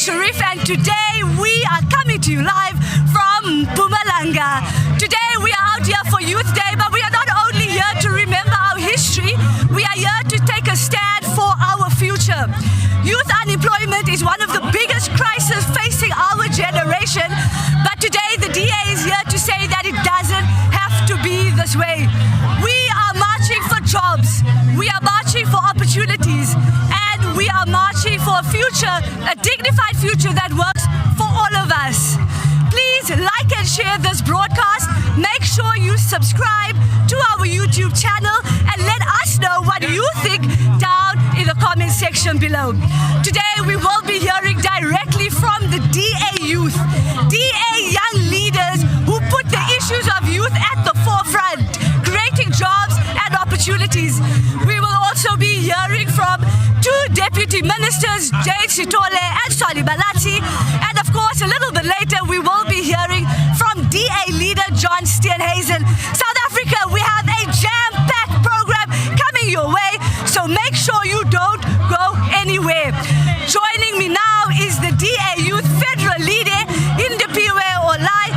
Sharif, and today we are coming to you live from Mpumalanga. Today we are out here for Youth Day, but we are not only here to remember our history, we are here to take a stand for our future. Youth unemployment is one of the biggest crises facing our generation, but today the DA is here to say that it doesn't have to be this way. We are marching for jobs, we are marching for opportunities, and we are marching for a future, a dignified future that works for all of us. Please like and share this broadcast. Make sure you subscribe to our YouTube channel and let us know what you think down in the comment section below. Today we will be hearing directly from the DA youth, DA young leaders who put the issues of youth at the forefront, creating jobs and opportunities. We will also be hearing from two deputy ministers, Jade Sitole and Swali Balati, and of course a little bit later we will be hearing from DA leader John Steenhuisen. South Africa, we have a jam-packed program coming your way, so make sure you don't go anywhere. Joining me now is the DA Youth Federal Leader, Indipiwe Olai,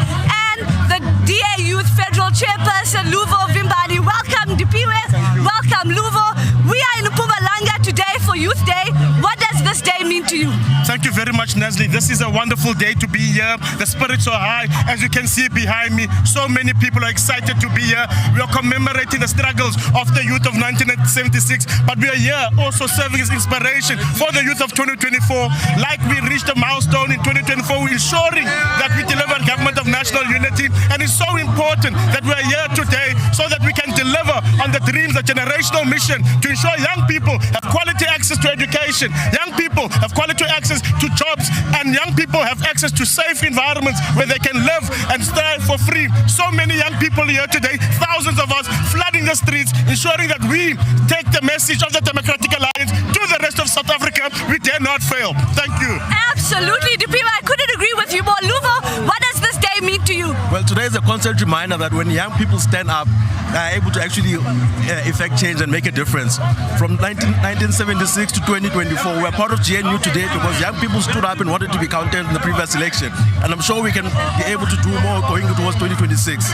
and the DA Youth Federal Chairperson, Luvo Vimbani. Welcome, Ndipiwe. Welcome, Luvo. We are in Mpumalanga today for Youth Day. What does this day mean to you? Thank you very much, Nesli. This is a wonderful day to be here. The spirits are high. As you can see behind me, so many people are excited to be here. We are commemorating the struggles of the youth of 1976, but we are here also serving as inspiration for the youth of 2024. Like we reached a milestone in 2024, we're ensuring that we deliver a government of national unity, and it's so important that we are here today so that we can deliver on the dreams, the generational mission to ensure young people have quality access to education, young people have quality access to jobs, and young people have access to safe environments where they can live and strive for free. So many young people here today, thousands of us flooding the streets, ensuring that we take the message of the Democratic Alliance to the rest of South Africa. We dare not fail. Thank you. Absolutely, Ndipiwe. I couldn't agree with you more. Luvo, what does this day mean to you? Well, today is a constant reminder that when young people stand up, they are able to actually effect change and make a difference. From 1976 to 2024, we're part of GNU today because young people stood up and wanted to be counted in the previous election. And I'm sure we can be able to do more going towards 2026.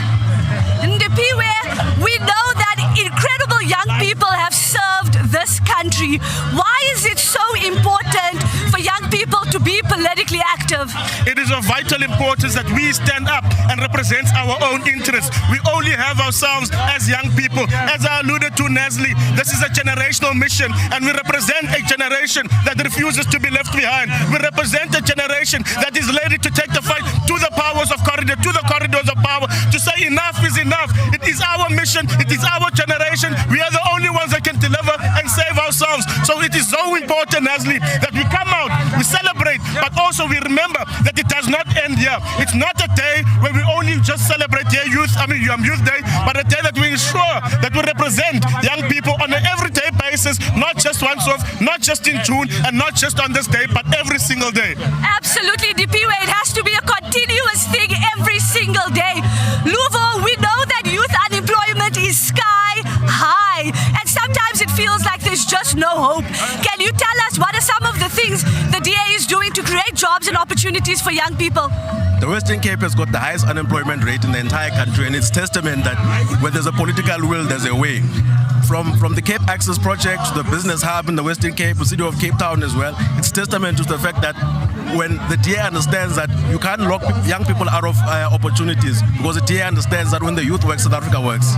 Ndipiwe, we know that incredible young people have served this country. Why is it so important for young people to be politically active? It is of vital importance that we stand up and represent our own interests. We only have ourselves as young people. As I alluded to, Nesli, this is a generational mission, and we represent a generation that refuses to be left behind. We represent a generation that is ready to take the fight to the powers of corridor, to the corridors of power, to say enough is enough. It is our mission, it is our generation. We are the only ones that can deliver and save ourselves. So it is so important, Nesli, that we come out, we celebrate, but also we remember that it does not end here. It's not a day where we only just celebrate Youth Day, but a day that we ensure that we represent young people on an everyday basis, not just once off, not just in June, and not just on this day, but every single day. Absolutely, Ndipiwe. It has to be a continuous thing every single day. Luvo, we know that youth unemployment is sky high, and sometimes it feels like there's just no hope. Can you tell us what are some of the things the DA is doing to create jobs and opportunities for young people? The Western Cape has got the highest unemployment rate in the entire country, and it's testament that where there's a political will, there's a way. From the Cape Access Project to the Business Hub in the Western Cape, the city of Cape Town as well, it's testament to the fact that when the DA understands that you can't lock young people out of opportunities, because the DA understands that when the youth works, South Africa works.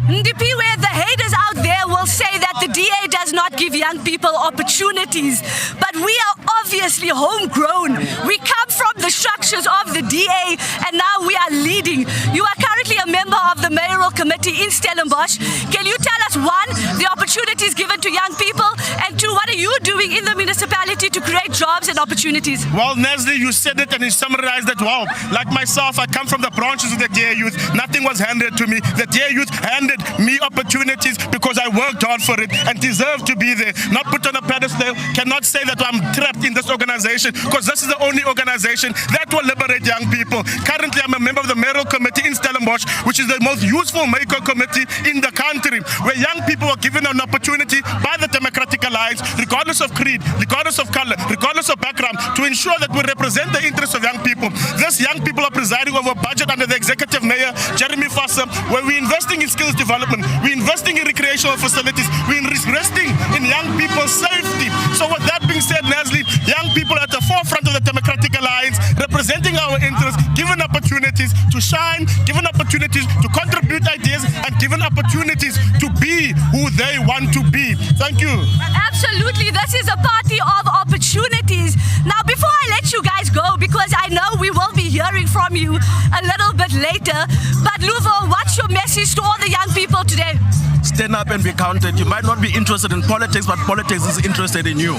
Ndipiwe, the haters out there will say that the DA does not give young people opportunities, but we are obviously homegrown. We come from the structures of the DA, and now we are leading. You are currently a member of the mayoral committee in Stellenbosch. Can you tell us, one, the opportunities given to young people, and two, what are you doing in the municipality to create jobs and opportunities? Well, Nesli, you said it and you summarized it well. Like myself, I come from the branches of the DA Youth. Nothing was handed to me. The DA Youth handed me opportunities because I worked hard for it and deserve to be there. Not put on a pedestal. Cannot say that I'm trapped in this organization, because this is the only organization that will liberate young people. Currently, I'm a member of the mayoral committee in Stellenbosch, which is the most useful mayoral committee in the country, where where young people were given an opportunity by the Democratic Alliance, regardless of creed, regardless of color, regardless of background, to ensure that we represent the interests of young people. These young people are presiding over a budget under the Executive Mayor, Jeremy Fasser, where we're investing in skills development, we're investing in recreational facilities, we're investing in young people's safety. So with that being said, Nasli, young people at the forefront of the Democratic Alliance, representing our interests, given opportunities to shine, given opportunities to contribute ideas, and given opportunities to be who they want to be. Thank you. Absolutely, this is a party of opportunities. Now, before I let you guys go, because I know we will be hearing from you a little bit later, but Luvo, what's your message to all the young people today? Stand up and be counted. You might not be interested in politics, but politics is interested in you.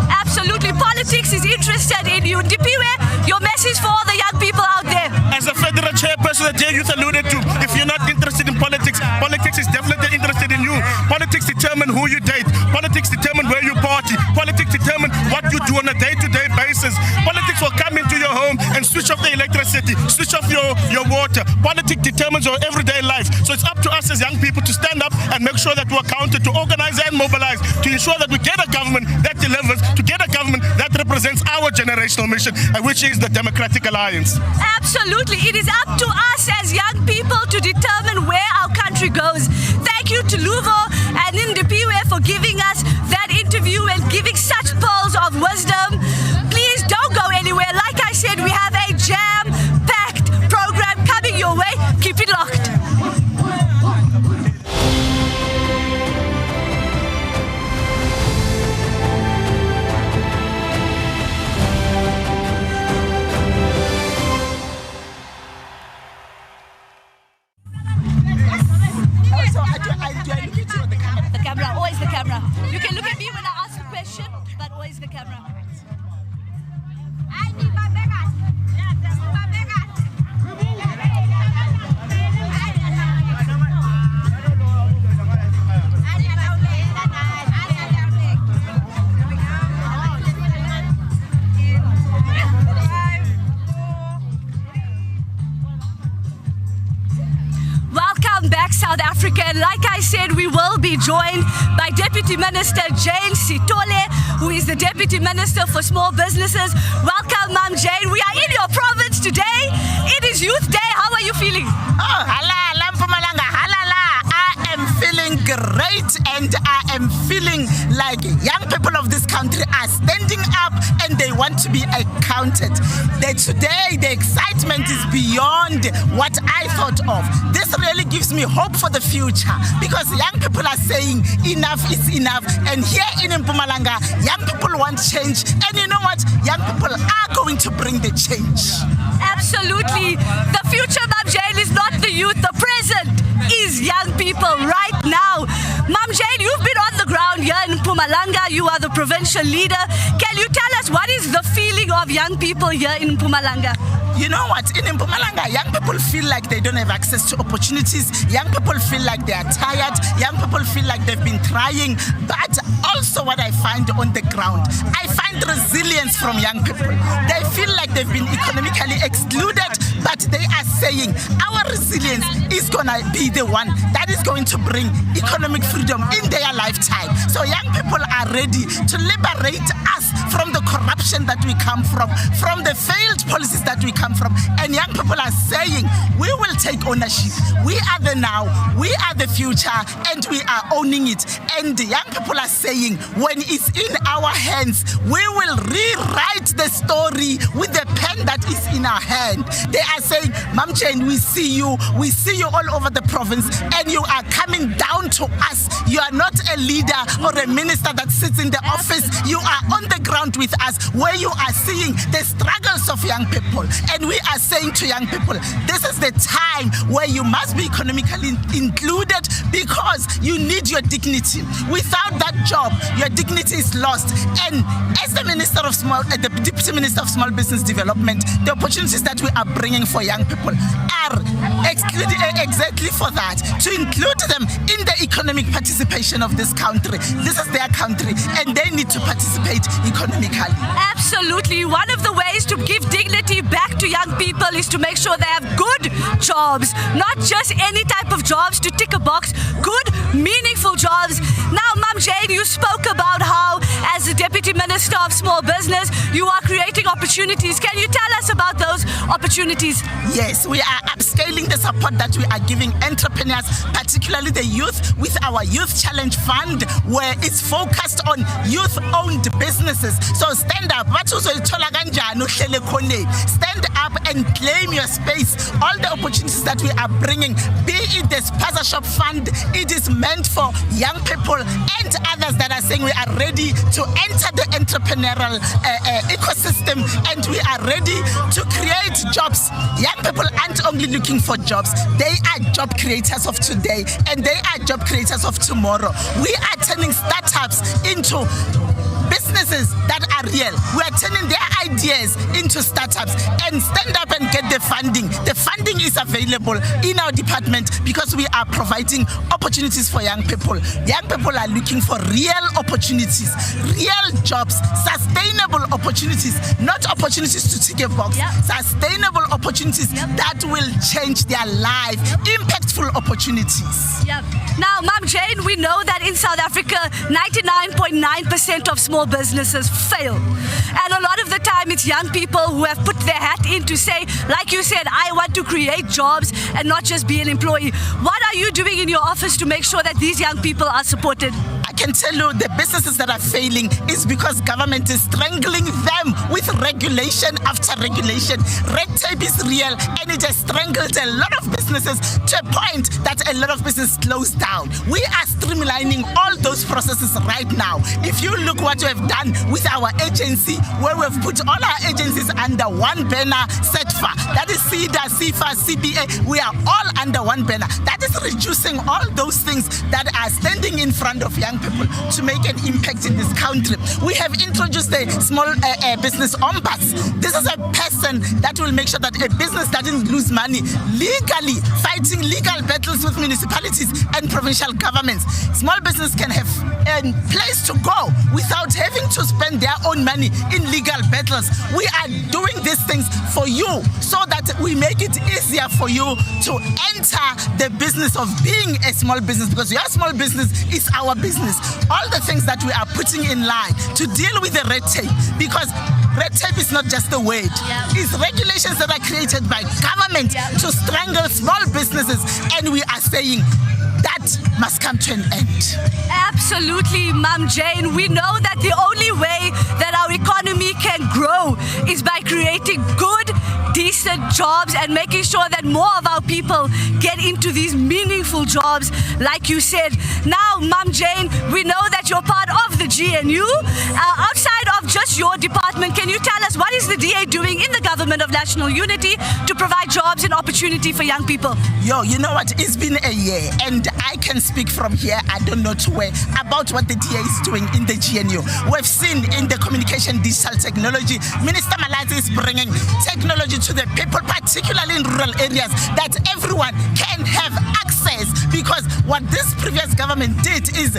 Absolutely, politics is interested in you. Dipiwe, your message for all the young people out there. As a federal chairperson that Youth alluded to, if you're not interested in politics, politics is definitely interested in you. Politics determine who you date. Politics determine where you party. Politics determine what you do on a day-to-day basis. Politics will come into your home and switch off the electricity, switch off your water. Politics determines your everyday life. So it's up to us as young people to stand up and make sure that we're counted, to organize and mobilize, to ensure that we get a government that delivers, to get a government that represents our generational mission, which is the Democratic Alliance. Absolutely. It is up to us as young people to determine where our country goes. Thank you to Luvo and Ndipiwe for giving us that interview and giving such pearls of wisdom. Please don't go anywhere. Like I said, we have a jam-packed program coming your way. Keep it locked. The camera, always the camera. You can look at me when I ask a question, but always the camera. Welcome back, South Africa. And like I said, we will be joined by Deputy Minister Jane Sitole, who is the Deputy Minister for Small Businesses. Welcome, Ma'am Jane. We are in your province today. It is Youth Day. How are you feeling? Oh, halala, Mpumalanga, halala. I am feeling great, and I am feeling like young people of this country are standing up and they want to be accounted. Today, the excitement is beyond what I thought of. This really gives me hope for the future, because young people are saying enough is enough. And here in Mpumalanga, young people want change. And you know what? Young people are going to bring the change. Absolutely. The future, Ma'am Jane, is not the youth. The present is young people right now. Ma'am Jane, you've been on the ground here in Mpumalanga. You are the provincial leader. Can you tell us what is the feeling of young people here in Mpumalanga? You know what? In Mpumalanga, young people feel like they don't have access to opportunities. Young people feel like they are tired. Young people feel like they've been trying. But also what I find on the ground, I find resilience from young people. They feel like they've been economically excluded, but they are saying our resilience is going to be the one that is going to bring economic freedom in their lifetime. So young people are ready to liberate us from the corruption that we come from the failed policies that we come from. And young people are saying, we will take ownership. We are the now, we are the future, and we are owning it. And the young people are saying, when it's in our hands, we will rewrite the story with the pen that is in our hand. They are saying, Ma'am Jane, we see you all over the province, and you are coming down to us. You are not a leader or a minister that sits in the office. You are on the ground with us, where you are seeing the struggles of young people. And we are saying to young people, this is the time where you must be economically included, because you need your dignity. Without that job, your dignity is lost. And as the Deputy Minister of Small Business Development, the opportunities that we are bringing for young people are exactly for that, to include them in the economic participation of this country. This is their country, and they need to participate economically. Absolutely. One of the ways ways to give dignity back to young people is to make sure they have good jobs, not just any type of jobs to tick a box, good, meaningful jobs. Now, Ma'am Jane, you spoke about how, as the Deputy Minister of Small Business, you are creating opportunities. Can you tell us about those opportunities? Yes, we are upscaling the support that we are giving entrepreneurs, particularly the youth, with our Youth Challenge Fund, where it's focused on youth-owned businesses. So stand up. Stand up and claim your space. All the opportunities that we are bringing, be it the Spaza Shop Fund, it is meant for young people and others that are saying we are ready to enter the entrepreneurial ecosystem, and we are ready to create jobs. Young people aren't only looking for jobs, they are job creators of today and they are job creators of tomorrow. We are turning startups into businesses that are real. We are turning their ideas into startups, and stand up and get the funding. The funding is available in our department because we are providing opportunities for young people. Young people are looking for real opportunities, real jobs, sustainable opportunities, not opportunities to tick a box, sustainable opportunities that will change their life, impactful opportunities. Now, Ma'am Jane, we know that in South Africa, 99.9% of small businesses fail. And a lot of the time, it's young people who have put their hat in to say, like you said, I want to create jobs and not just be an employee. What are you doing in your office to make sure that these young people are supported? I can tell you the businesses that are failing is because government is strangling them with regulation after regulation. Red tape is real, and it has strangled a lot of businesses to a point that a lot of business closed down. We are streamlining all those processes right now. If you look what we have done with our agency, where we've put all our agencies under one banner, SETFA, that is CEDA, CIFA, CBA, we are all under one banner. That is reducing all those things that are standing in front of young people to make an impact in this country. We have introduced a small business ombuds. This is a person that will make sure that a business doesn't lose money legally, fighting legal battles with municipalities and provincial governments. Small business can have a place to go without having to spend their own money in legal battles. We are doing these things for you so that we make it easier for you to enter the business of being a small business, because your small business is our business. All the things that we are putting in line to deal with the red tape, because red tape is not just a word. It's regulations that are created by government to strangle small businesses, and we are saying that must come to an end. Absolutely, Ma'am Jane. We know that the only way that our economy can grow is by creating good, decent jobs and making sure that more of our people get into these meaningful jobs, like you said. Now, Ma'am Jane, we know that you're part of the GNU. Outside of just your department, can you tell us what is the DA doing in the Government of National Unity to provide jobs and opportunity for young people? You know what? It's been a year, and I can speak from here, I don't know to where, about what the DA is doing in the GNU. We've seen in the communication digital technology, Minister Malazi is bringing technology to the people, particularly in rural areas, that everyone can have access, because what this previous government did is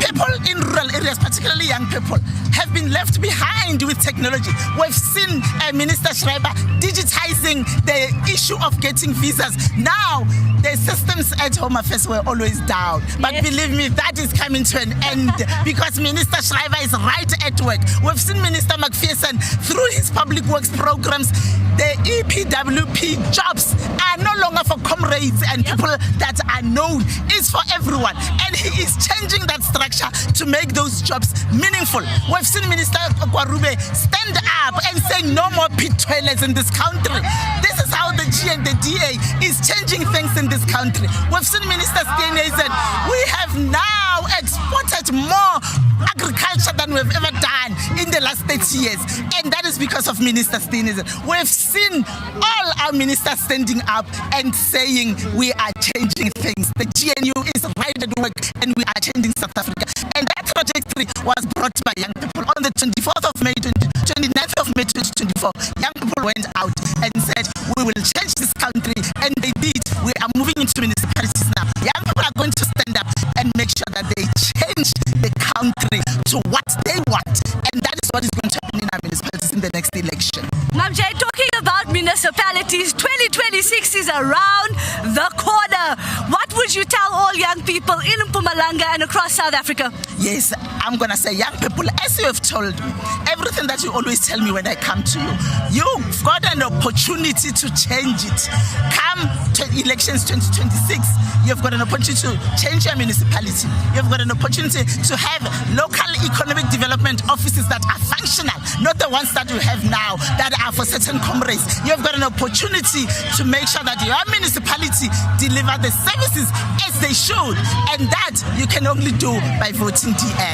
people in rural areas, particularly young people, have been left behind with technology. We've seen Minister Schreiber digitizing the issue of getting visas. Now, the systems at Home Affairs were always down. But believe me, that is coming to an end because Minister Schreiber is right at work. We've seen Minister McPherson through his public works programs. The EPWP jobs are no longer for comrades and people that are known. It's for everyone. And he is changing that structure to make those jobs meaningful. We've seen Minister Okwarube stand up and say no more pit toilets in this country. This is how the G and the DA is changing things in this country. We've seen Minister Steenhuisen, we have now exported more agriculture than we've ever done in the last 30 years. And that is because of Minister Steenhuisen. We've seen all our ministers standing up and saying we are changing things. The GNU is right at work and we are changing South Africa. And that trajectory was brought by young people on the 29th of May 2024. Young people went out and said, we will change this country. And they did. We are moving into municipalities now. Young people are going to stand up and make sure that they change the country to what they want. And that is what is going to happen in our municipalities in the next election. municipalities. 2026 is around the corner. What would you tell all young people in Mpumalanga and across South Africa? Yes, I'm going to say, young people, as you have told me, everything that you always tell me when I come to you, you've got an opportunity to change it. Come to elections 2026, you've got an opportunity to change your municipality. You've got an opportunity to have local economic development offices that are functional, not the ones that you have now that are for certain comrades. You've got an opportunity to make sure that your municipality deliver the services as they should, and that you can only do by voting DA.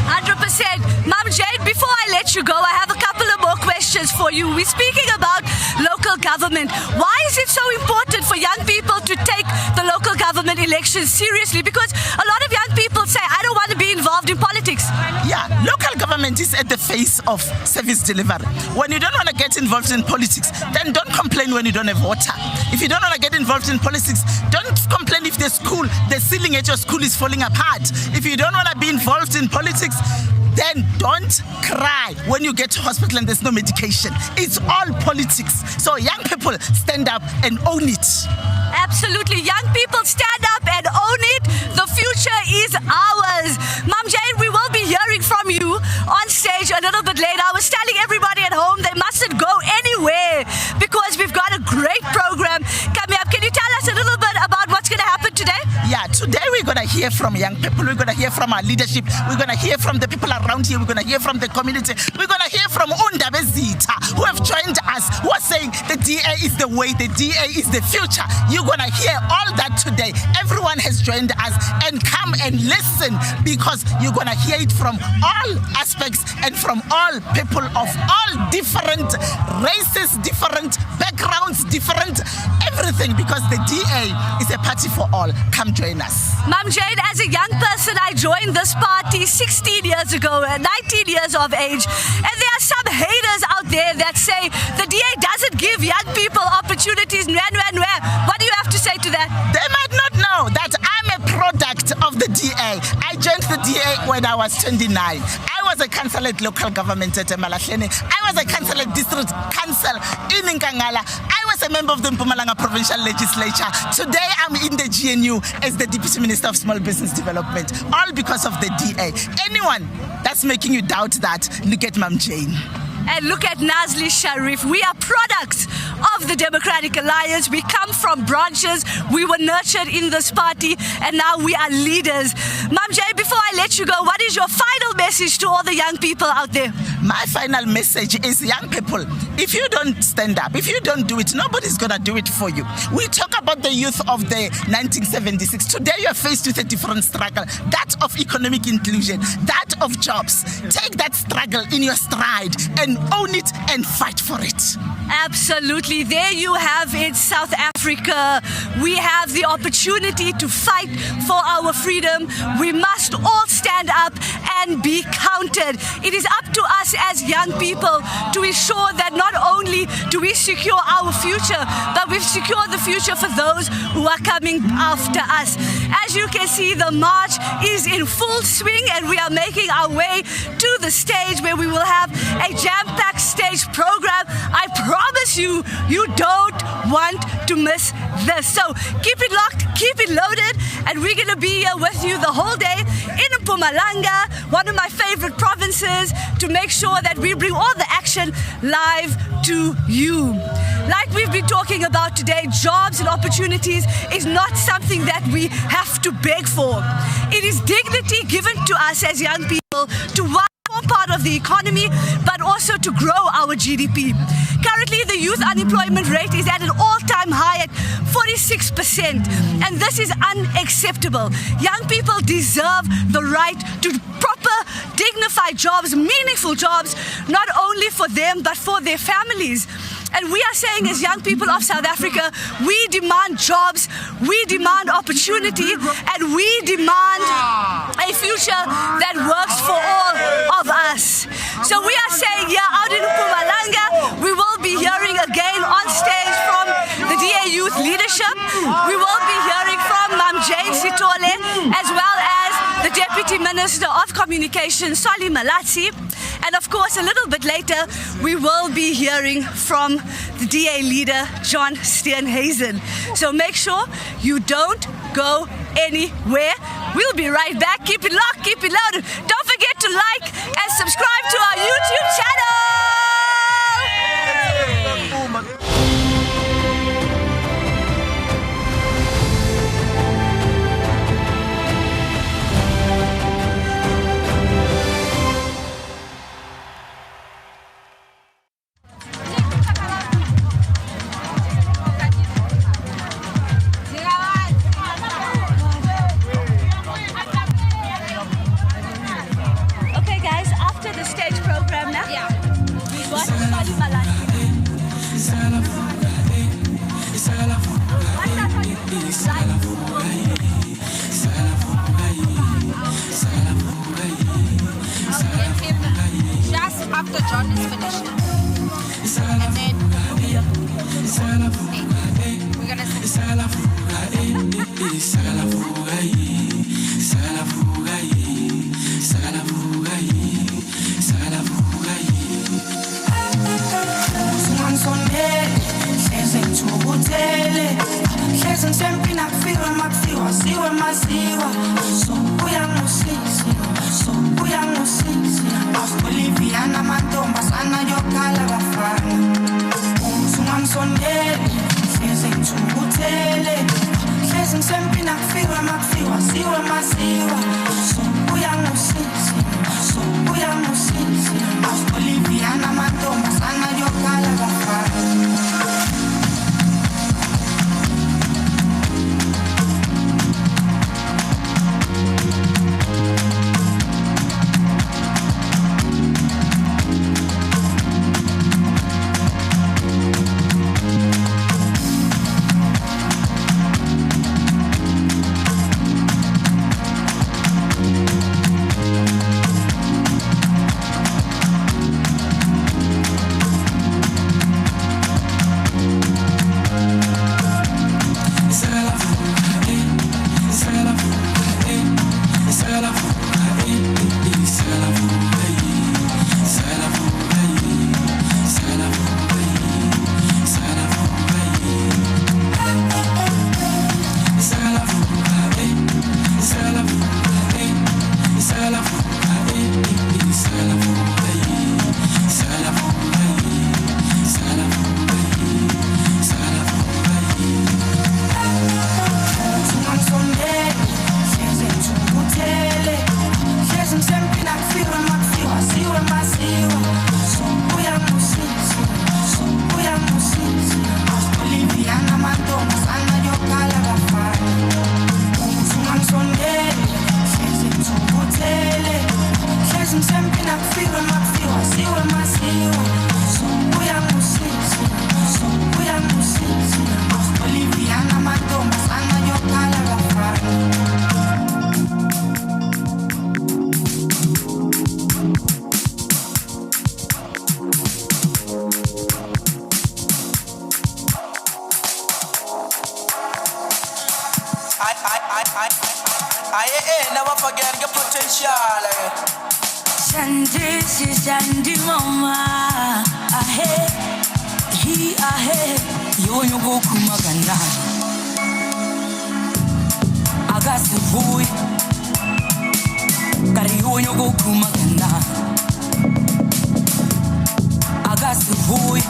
100%. Mom Jane, before I let you go, I have a couple of more questions for you. We're speaking about local government. Why is it so important for young people to take the local government elections seriously? Because a lot of young people say, I don't want to be involved in politics. Yeah, local government is at the face of service delivery. When you don't want to get involved in politics, then don't complain when you don't have water. If you don't want to get involved in politics, don't complain if the ceiling at your school is falling apart. If you don't want to be involved in politics, then don't cry when you get to hospital and there's no medication. It's all politics. So young people, stand up and own it. Absolutely. Young people, stand up and own it. The future is ours. Mom Jane, we will be hearing from you on stage a little bit later. I was telling everybody at home they mustn't go anywhere because we've got a great program coming up. Can you tell us a little bit about what's going to happen today? Yeah, today we're going to hear from young people. We're going to hear from our leadership. We're going to hear from the people around here. We're going to hear from the community. We're going to hear from Undaba Zita, who have joined us, who are saying the DA is the way, the DA is the future. You're going to hear all that today. Everyone has joined us, and come and listen, because you're going to hear it from all aspects and from all people of all different races, different backgrounds, different everything, because the DA is a party for all. Come join us. Mom Jane, as a young person, I joined this party 16 years ago, 19 years of age. And there are some haters out there that say the DA doesn't give young people opportunities. What do you have to say to that? They might not know that I'm a product of the DA. I joined the DA when I was 29. I was a councillor at local government at Malahleni. I was a councillor at district council in Nkangala. I was a member of the Mpumalanga Provincial Legislature. Today I'm in the GNU as the Deputy Minister of Small Business Development, all because of the DA. Anyone that's making you doubt that, look at Mom Jane. And look at Nazli Sharif. We are products of the Democratic Alliance. We come from branches. We were nurtured in this party, and now we are leaders. Mom Jay, before I let you go, what is your final message to all the young people out there? My final message is, young people, if you don't stand up, if you don't do it, nobody's going to do it for you. We talk about the youth of the 1976. Today you are faced with a different struggle, that of economic inclusion, that of jobs. Take that struggle in your stride and own it and fight for it. Absolutely. There you have it, South Africa. We have the opportunity to fight for our freedom. We must all stand up and be counted. It is up to us as young people to ensure that not only do we secure our future, but we secure the future for those who are coming after us. As you can see, the march is in full swing, and we are making our way to the stage where we will have a jam-packed stage program. I promise you, you don't want to miss this. So keep it locked, keep it loaded, and we're going to be here with you the whole day in Mpumalanga, one of my favorite provinces, to make sure that we bring all the action live to you. Like we've been talking about today, jobs and opportunities is not something that we have to beg for. It is dignity given to us as young people to form part of the economy, but also to grow our GDP. Currently, the youth unemployment rate is at an all-time high at 46%, and this is unacceptable. Young people deserve the right to proper, dignified jobs, meaningful jobs, not only for them, but for their families. And we are saying, as young people of South Africa, we demand jobs, we demand opportunity, and we demand a future that works for all of us. So we are saying, yeah, out in Mpumalanga, we will be hearing again on stage from the DA Youth Leadership. We will be hearing from Mam Jane Sitole, as well as the Deputy Deputy Minister of Communication, Solly Malatsi. And of course, a little bit later, we will be hearing from the DA leader, John Steenhuisen. So make sure you don't go anywhere. We'll be right back. Keep it locked, keep it loaded. Don't forget to like and subscribe to our YouTube channel. Okay guys, after the stage program now, we got Solly Malatsi. Just after John is finished. And then we're gonna I never forget your potential. Shandy mama, ahe, he ahe, yo go kumagana. Agasi boy, kari yo go kumagana. Agasi boy,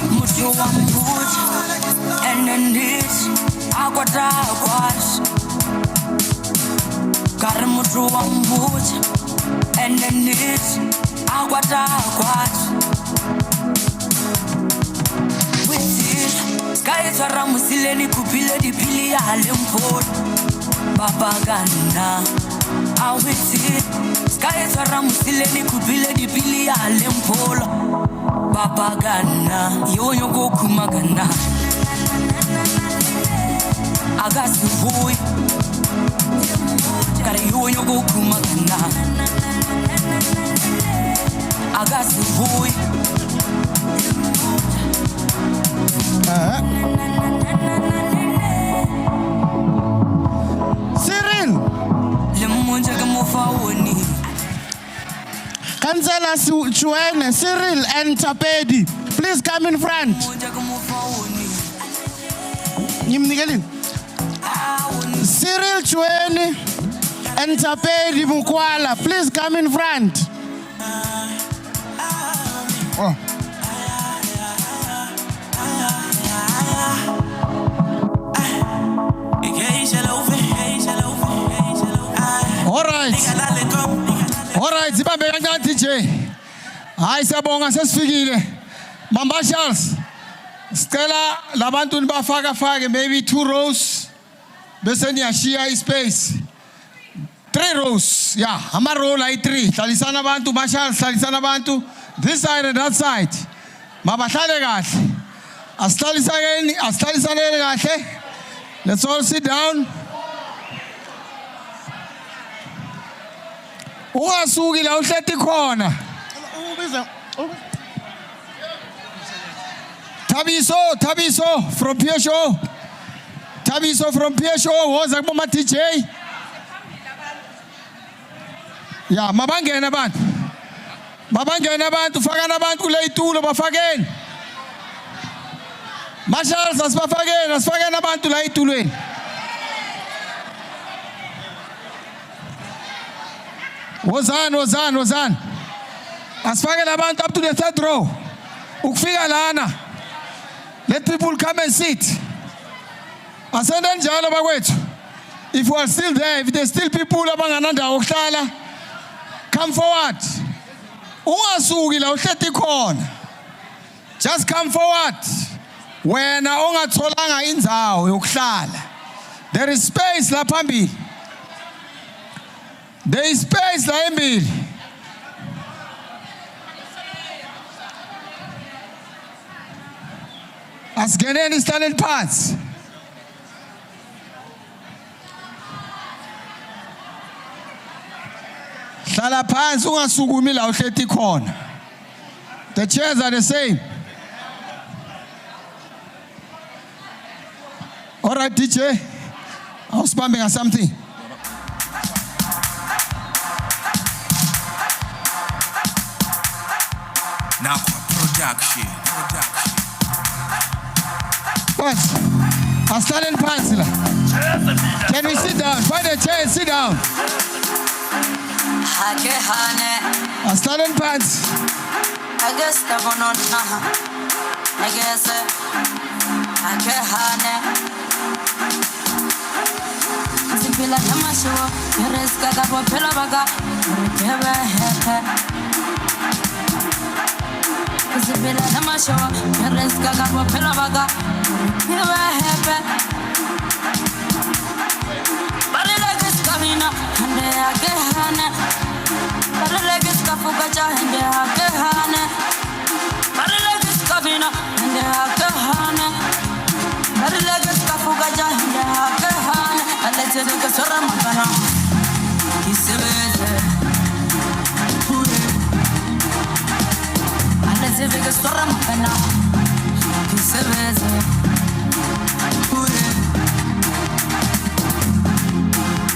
mucho ambuj, and then this, aguada aguas. Karamutu ambuj, and then this, aguada aguas. Sky Ramusileni Kupile di Pili Alimport Baba Gana. I will see Sky Ramusileni Kupile di Pili Alimport Baba Gana. Yo go Kumagana. Agasi boy. Kari yo go Kumagana. Agasi boy. Cyril, Councillor Chuene, Cyril and Tapedi, please come in front. Cyril Chuene and Tapedi Mukwala, please come in front. Oh. All right, Zimbabwe DJ. Hayi siyabonga sesifikile. Mamba Charles. Stella labantu nibafaka maybe 2 rows. Bese niyashiya ispace. 3 rows. Yeah, ama row like 3. Hlalisana abantu, Marshall, hlalisana abantu. This side and that side. Mabahlale kahle. Asihlalisane kahle. Let's all sit down. Ungasuki la uhleti khona. Tabiso from Pier Show. Tabiso from Pier Show. Woza kuma DJ. Yeah, mabangena abantu. Mabangena abantu, fakana abantu kule itulo bafakeni. Marshals asifakeni abantu la itulweni. Wozan. Asifakeni abantu up to the 3rd row. Ukufika lana. Let people come and sit. Asenda njalo bakwethu. If we are still there, if there's still people abangananda okuhlala, come forward. Ungasuki la uhleti khona. Just come forward. Wena ongatholanga indzawo yokuhlala. There is space la phambili. There is space la embili. Asigeneni standing phansi. Hlala phansi ungasukumi la uhleti khona. The chairs are the same. All right, DJ. I was bumping on something. Now production. What? I'm standing pants. Can we sit down? Find a chair and sit down. I'm standing pants. I guess the one on I guess I can't. Sipila tamasho, reska ka pela baga, kebe hepe. Sipila tamasho, reska ka pela baga, kebe hepe. Barela geskavina, hande agehane. Barela geskafukacha, hande agehane. Barela geskavina, hande agehane. Barela geskafukacha, hande agehane. Let's take a sort of mapana. He said, let's take a sort of mapana. He said,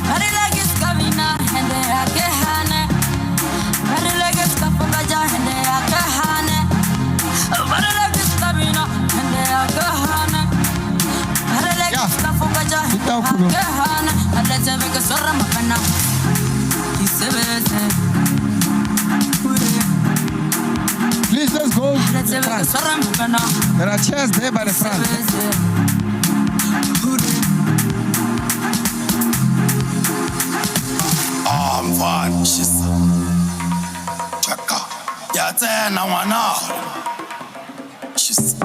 Very like it's Kavina and they are Gehane. Very like it's Kapukaja and they are Gehane. Very like it's Kavina and they are Gehane. Very like it's Kapukaja and they are Gehane. And let's make a sort of mapana. He said, Please let's go. There are chairs there by the front. I'm fine. She's Chaka. Yatena wana. She's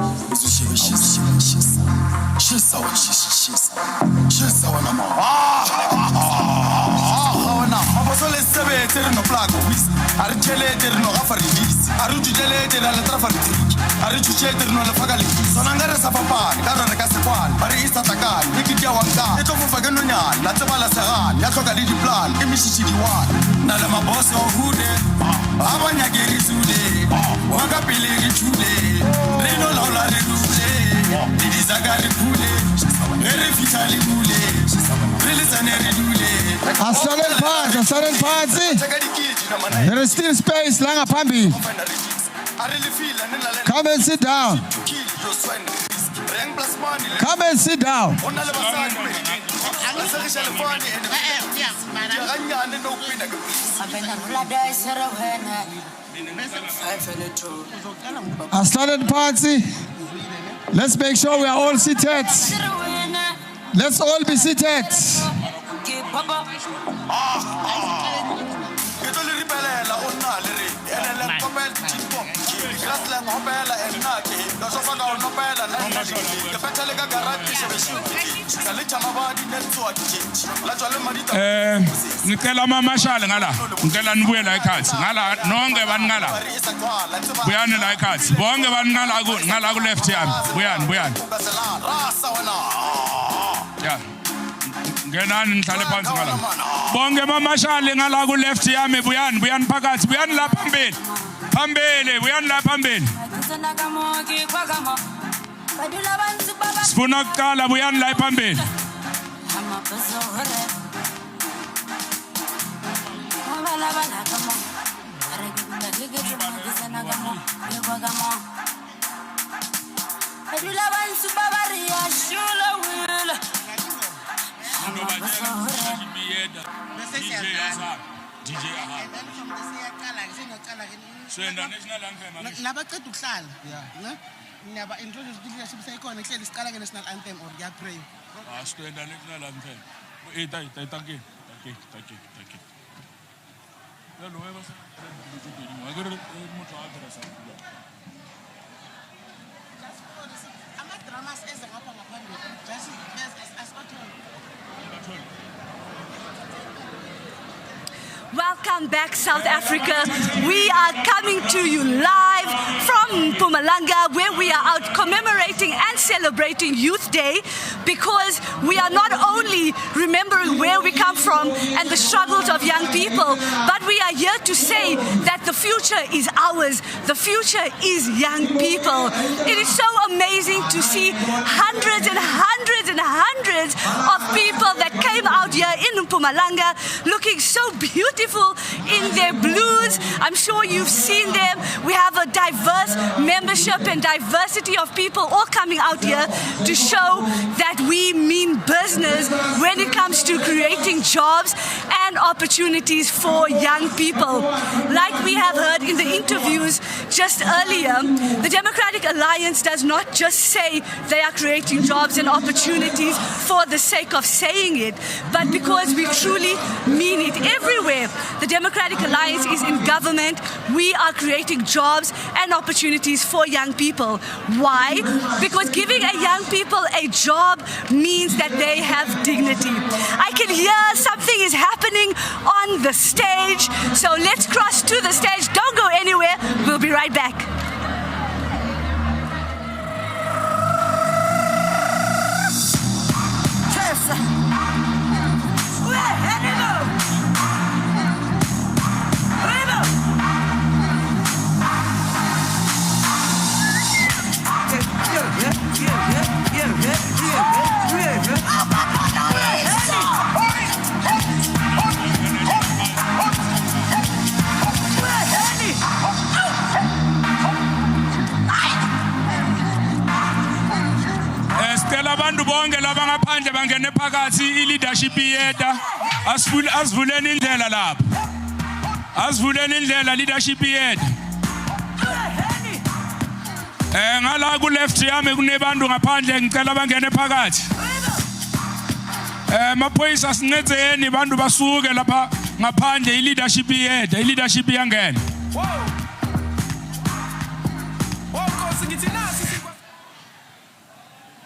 wana ma. Abosole sebe terno plago wis. Arjele terno afaris. Arujele terno la trafariti. Arujele terno la fagali. Sonangare sapapa. Karona kasekwal. Bari istatakal. Ikidia wanga. Etofu fagano nya. La tabala sagan. Yakoka di plan. Imishichi diwan. Na la maboso hude. Abanya gerisude. Wanga pili chule. Reno la la redule. Didi zagari kule. Ere fitali kule. Rele sanere dule. A sudden pass. There is still space, Langa Pambi. Come and sit down. Come and sit down. I started party. Let's make sure we are all seated. Let's all be seated. Ngicela mamashali ngala ngicela nibuye la ekhaya ngala nonke bani ngala buyani la ekhaya bonke bani ngala ku left yami buyani ya ngenani nihlale phansi ngala bonke mamashali ngala ku left yami buyani phakathi buyani la phambili buyani la phambili sifuna ukuqala buyani la phambili nabaqeda ukuhlala niyaba introduce leadership seyikhona ehleli siqala ke national anthem or ya pray student national anthem thank you ama-dramas eze ngapha ngaphambili just as Welcome back, South Africa. We are coming to you live from Mpumalanga, where we are out commemorating and celebrating Youth Day, because we are not only remembering where we come from and the struggles of young people, but we are here to say that the future is ours. The future is young people. It is so amazing to see hundreds and hundreds and hundreds of people that came out here in Mpumalanga looking so beautiful in their blues. I'm sure you've seen them. We have a diverse membership and diversity of people all coming out here to show that we mean business when it comes to creating jobs and opportunities for young people. Like we have heard in the interviews just earlier, the Democratic Alliance does not just say they are creating jobs and opportunities for the sake of saying it, but because we truly mean it. Everywhere the Democratic Alliance is in government, we are creating jobs and opportunities for young people. Why? Because giving a young people a job means that they have dignity. I can hear something is happening on the stage, so let's cross to the stage. Don't go anywhere. We'll be right back. Abantu bonke laba ngaphandle bangene phakathi leadership yeda asivuleni indlela lapha asivuleni indlela leadership yeda ngala ku left yami kunebantu ngaphandle ngicela bangene phakathi maphoyisa sincedzeni bantu basuke lapha ngaphandle leadership yeda leadership yangena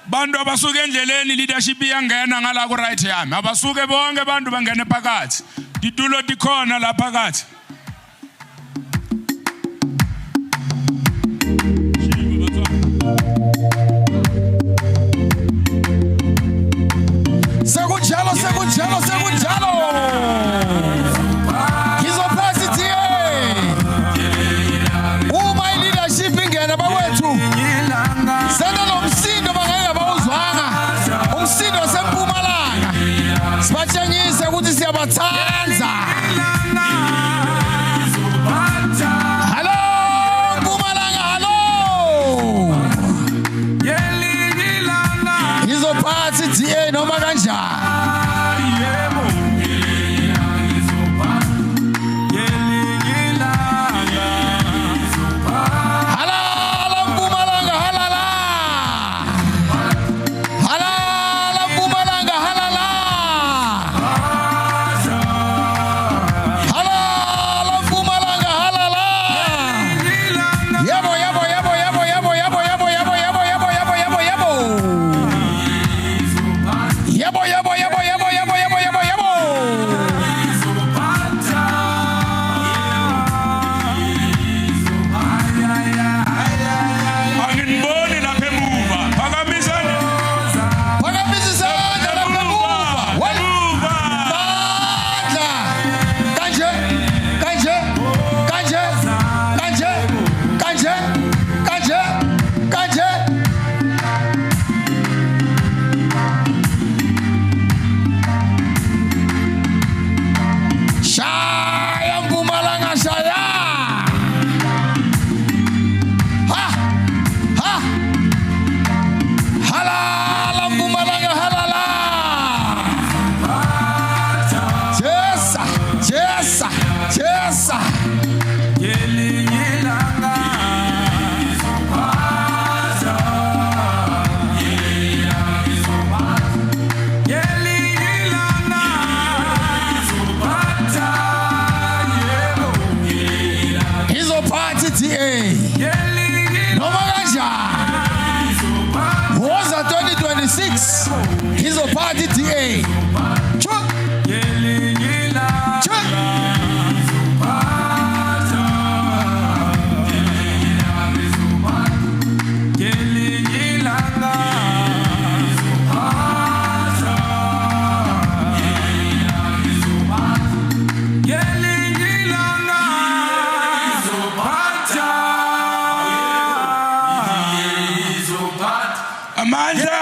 bantu abasuke endleleni leadership iyangena ngala ku right yami abasuke bonke bantu bangene phakathi ditulo dikhona la phakathi sekunjalo ngizophathi uma leadership ingena bakwethu sena nomsindo bangeke bawuzwanga umsindo waseMpumalanga sibatshengise ukuthi siyabathanda DA. Noma kanjani. Woza 2026. Ngizophatha DA. Chwa. Chwa. Amanda!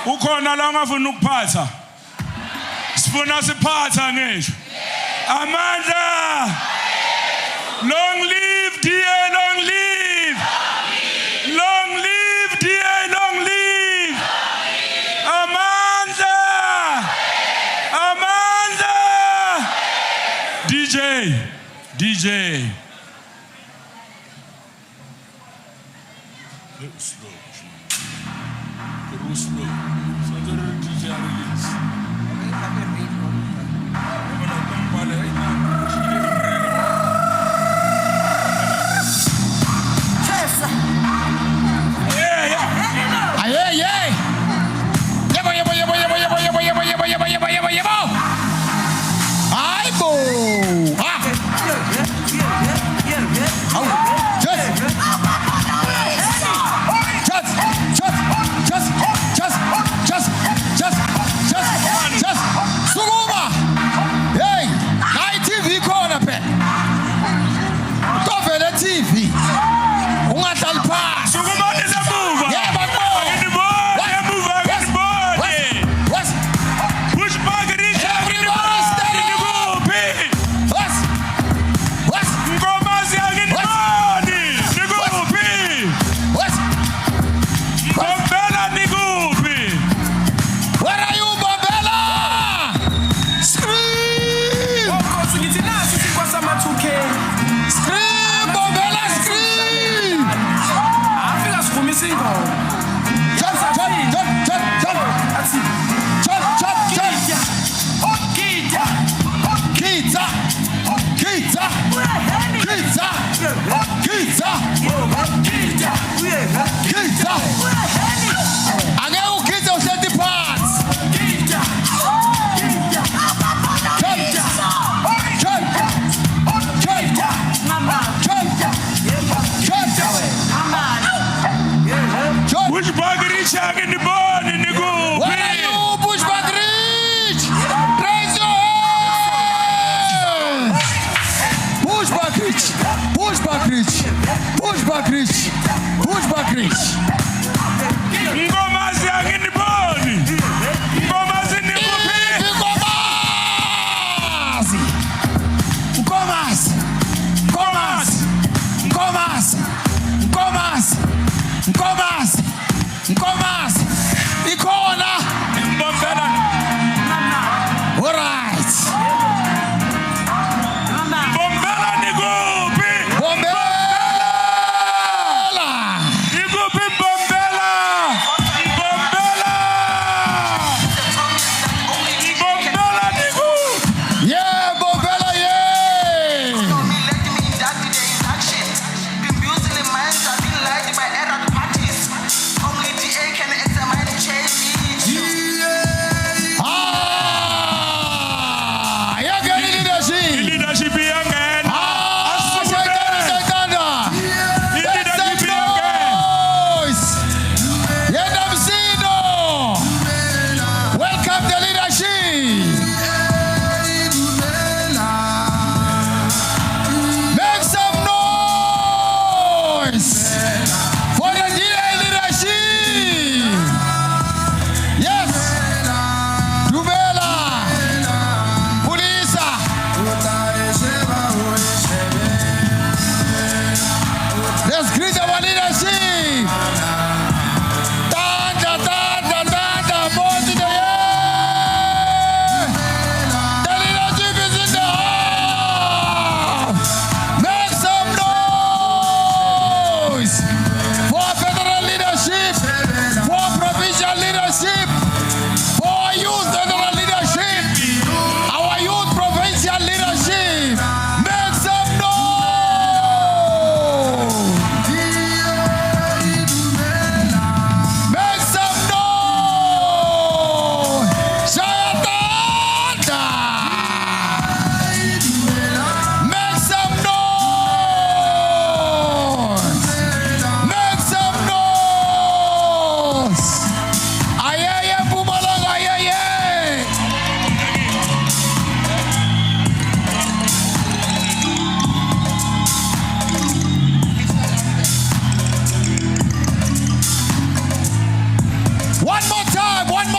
Ukhona la ongafuna ukuphatha. Sifuna siphatha ngisho. Amanda! Long live DA, long live! Long live DA, long live! Amanda! Amanda! DJ. Slow. So the DJ release.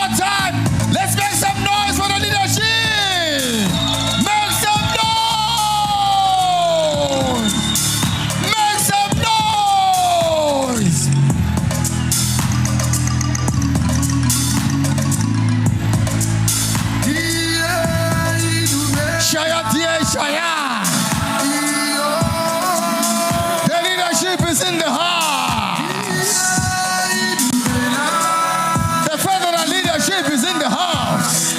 more time. Let's make some noise for the leadership. Make some noise. Make some noise. Shaya, dear Shaya. The leadership is in the house. The federal leadership is in the house.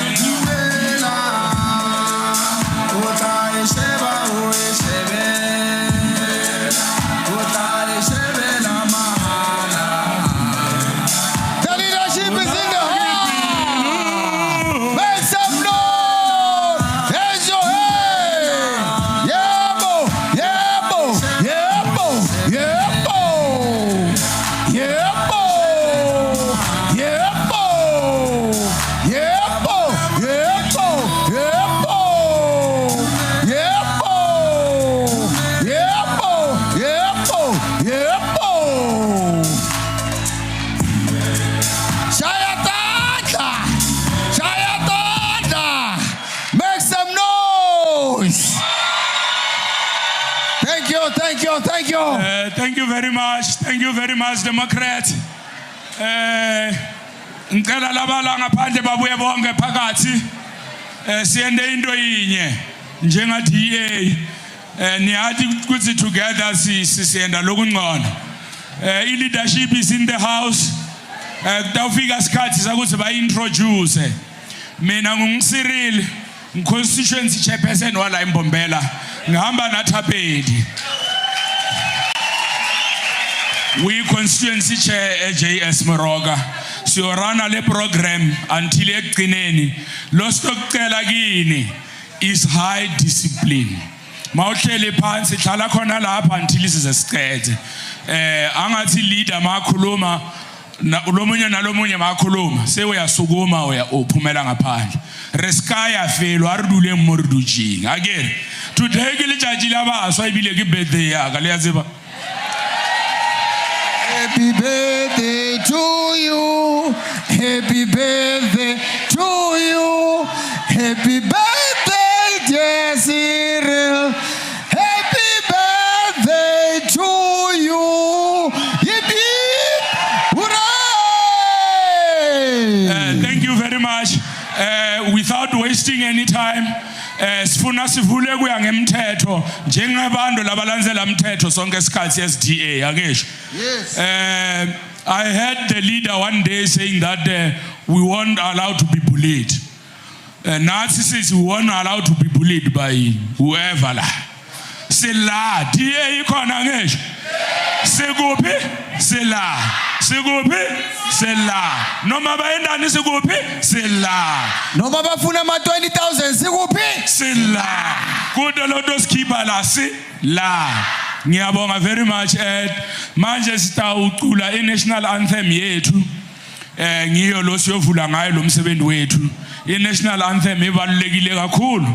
The leadership is in the house. Make some noise. Raise your hand. Yebo, yebo, yebo, yebo, yebo, yebo, yebo, yebo, yebo, yebo, yebo, yebo, yebo. Shayatata! Shayatata! Make some noise! Thank you, thank you, thank you. Thank you very much. Thank you very much, Democrat. Ngicela labala ngaphandle babuye bonke phakathi. Siyende into yinye njenga DA. Niyathi kuthi together siyenda lokungcono. I-leadership is in the house. Kutawufika isikhathi sakuthi ba-introduce. Mina ngungu-Cyril, ngu-constituency chairperson wala eMbombela. Ngihamba naThapedi. We constituency chair JS Moroga. Siyorana le program until ekugcineni. Lo sitokucela kini is high discipline. Mawuhleli phansi hlala khona lapha until sizesicede. Angathi leader makhuluma lomunye nalomunye makhuluma sewuyasukuma uphumela ngaphandle. Reskaya felo aridule mordujing. Again, today ke letjatji la baswa ibile ke birthday ya ka le ya tseba. Happy birthday to you. Happy birthday to you. Happy birthday, dear Cyril. Happy birthday to you. Yip, yip. Hooray! Thank you very much. Without wasting any time, sifuna sivule kuya ngemthetho njengabantu labalandzela umthetho sonke isikhathi SDA akesho. Yes. I heard the leader one day saying that we weren't allowed to be bullied. Nazi says we weren't allowed to be bullied by whoever la. Sela DA ikhona ngesho. Sekuphi? Sela. Sekuphi? Sela. Noma bayendani sekuphi? Sela. Noma bafuna ama 20,000 sikuphi? Sela. Kude loto skipper la sela. Ngiyabonga very much manje sitawucula i-national anthem yethu ngiyo lo siyovula ngayo lo msebenzi wethu. I-national anthem ibalulekile kakhulu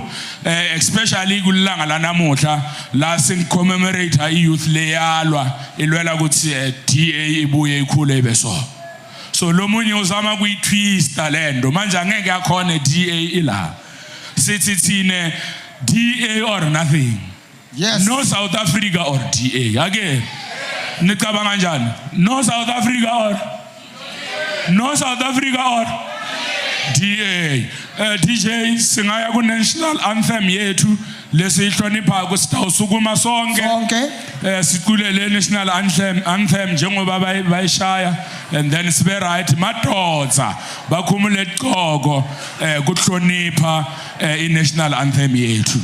especially kulilanga lanamuhla la commemorate i-youth leyalwa ilwela ukuthi DA ibuye ikhule ibe so lo munye uzama kuyitwista lento manje angeke akhona DA ila sithi thine DA or nothing. Yes. No South Africa or DA. Again, nicabanga kanjani? No South Africa or DA. DJ singaya ku national anthem yethu lesihlonipha kusitawusukuma sonke. Siculele national anthem njengoba bayishaya and then sibe right madodza bakhumule iqoko kuhlonipha i-national anthem yethu.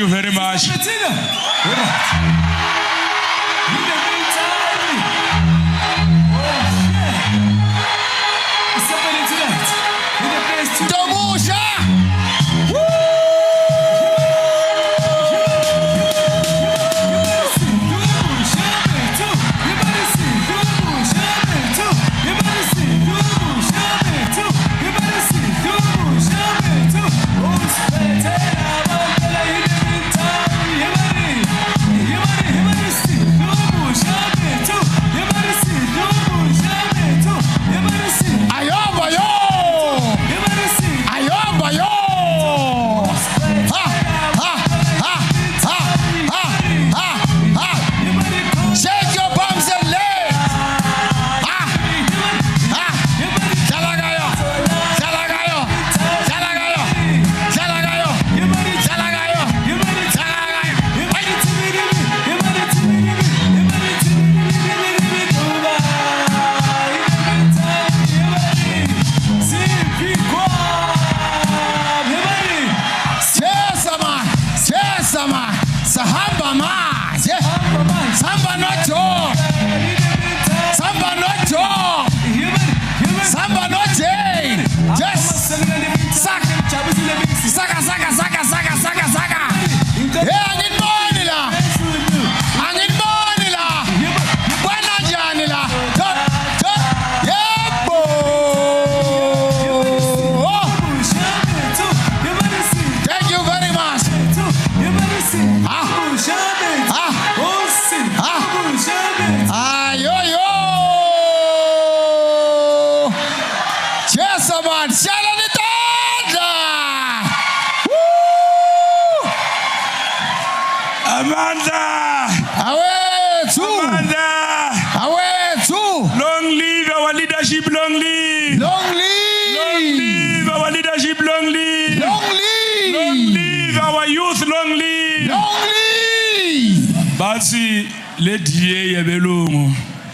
you very much.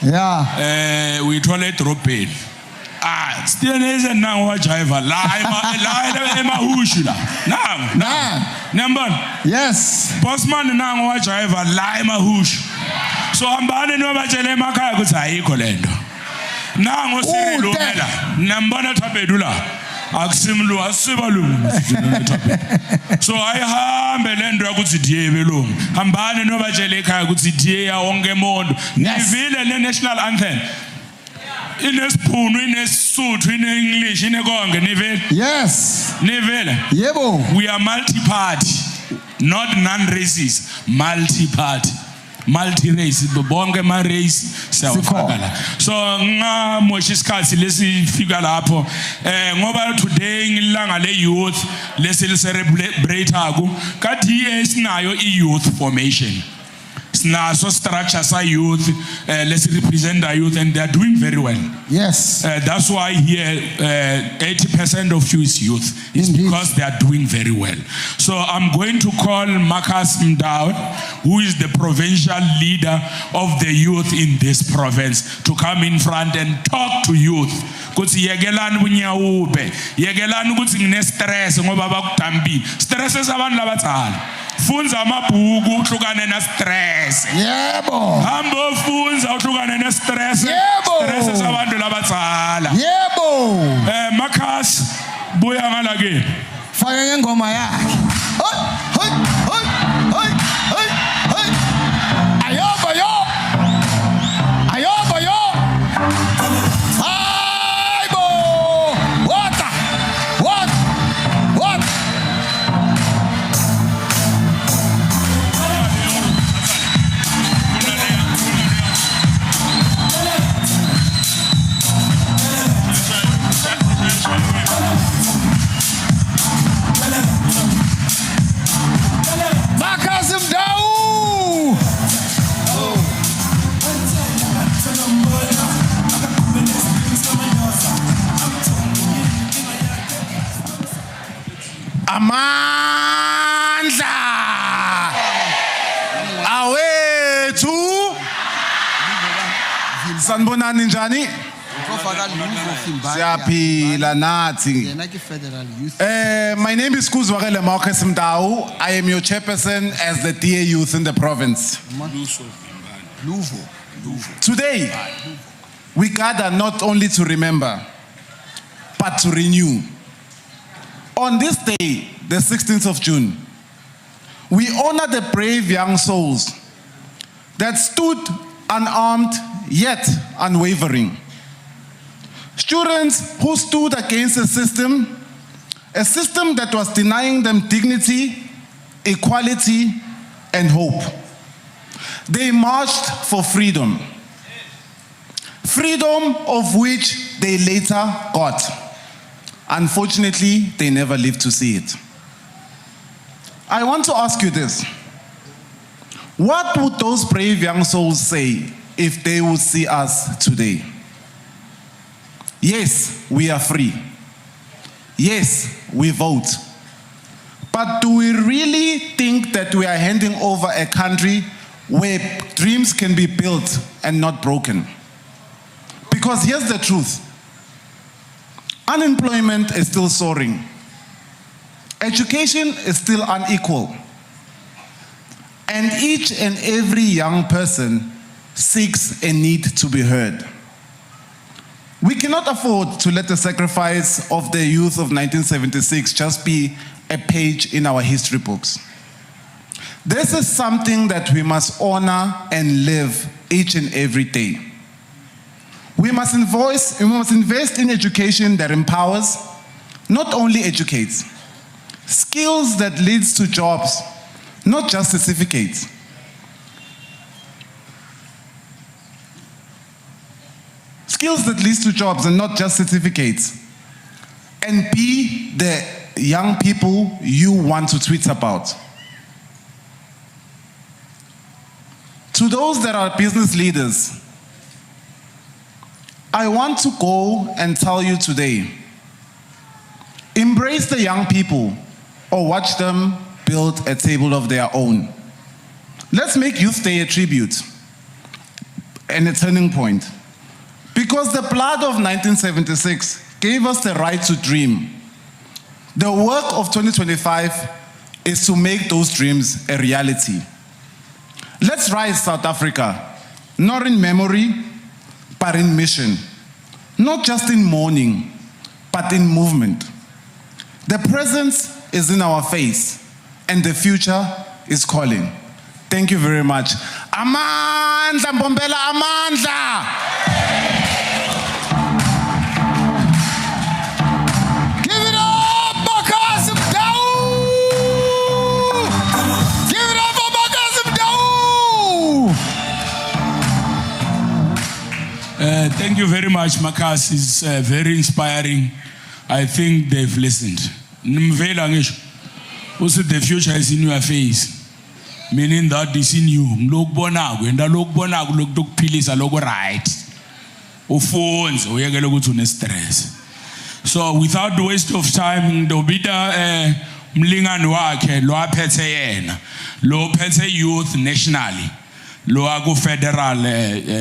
Yeah. We toilet dropping. Still is a now driver. Number. Yes. Bossman now driver. Lima hush. So I'm banning no bachelor Maka Gusai Colendo. Now was Nambana Tapedula. Aximlu Asibalum. So I have Belendra Guzidi Velum. Hambani Nova Jeleka Guzidia Ongemond. Niville and the national anthem. In a spoon, in a suit, in English, in a gong, Nivelle. Yes. Nivelle. Yebo. We are multi-party, not non-racist, multi-party. Multi-race, bonke ma-race siyawafakala. So nga moshe isikhathi lesifika lapho ngoba today ngilanga le-youth lesi-celebrate-ako kati sinayo i-youth formation. Sinaso structure sa youth, let's represent the youth, and they are doing very well. Yes. That's why here 80% of you is youth. It's indeed, because they are doing very well. So I'm going to call Marcus Mdao, who is the provincial leader of the youth in this province, to come in front and talk to youth. Kuti yegelani bunyawube, yegelani ukuthi ngine stress ngoba bakutambi. Stress esabantu labatsala. Funza amabhuku uhlukane na stress. Yebo. Hambo funza uhlukane na stress. Yebo. Stress esabantu labatsala. Yebo. Marcus buya ngala ke. Faka ngengoma yakhe. Ayoba yo. Ayoba yo. Aibo. What? Amandla awethu sanibonani njani Siyaphila nathi. Yena ke federal youth. My name is Kuzwakele Marcus Mdau. I am your chairperson as the DA youth in the province. Today, we gather not only to remember, but to renew. On this day, the 16th of June, we honor the brave young souls that stood unarmed yet unwavering. Students who stood against a system that was denying them dignity, equality, and hope. They marched for freedom. Freedom of which they later got. Unfortunately, they never lived to see it. I want to ask you this. What would those brave young souls say if they would see us today? Yes, we are free. Yes, we vote. But do we really think that we are handing over a country where dreams can be built and not broken? Because here's the truth. Unemployment is still soaring. Education is still unequal. And each and every young person seeks a need to be heard. We cannot afford to let the sacrifice of the youth of 1976 just be a page in our history books. This is something that we must honor and live each and every day. We must invest in education that empowers, not only educates. Skills that leads to jobs, not just certificates. Skills that leads to jobs and not just certificates. And be the young people you want to tweet about. To those that are business leaders, I want to go and tell you today, embrace the young people or watch them build a table of their own. Let's make Youth Day a tribute and a turning point. Because the blood of 1976 gave us the right to dream. The work of 2025 is to make those dreams a reality. Let's rise, South Africa, not in memory, but in mission. Not just in mourning, but in movement. The present is in our face, and the future is calling. Thank you very much. Amandla, Mbombela, Amandla! Thank you very much, Makas. It's very inspiring. I think they've listened. Also, the future is in your face. Meaning that it's in you. Look bonago, and look bonago, look pilis, a logo right. Or phones, or you're going to stress. So, without the waste of time, the bida mlingano wake, lo aphethe yena, lo phethe youth nationally, lo ago federal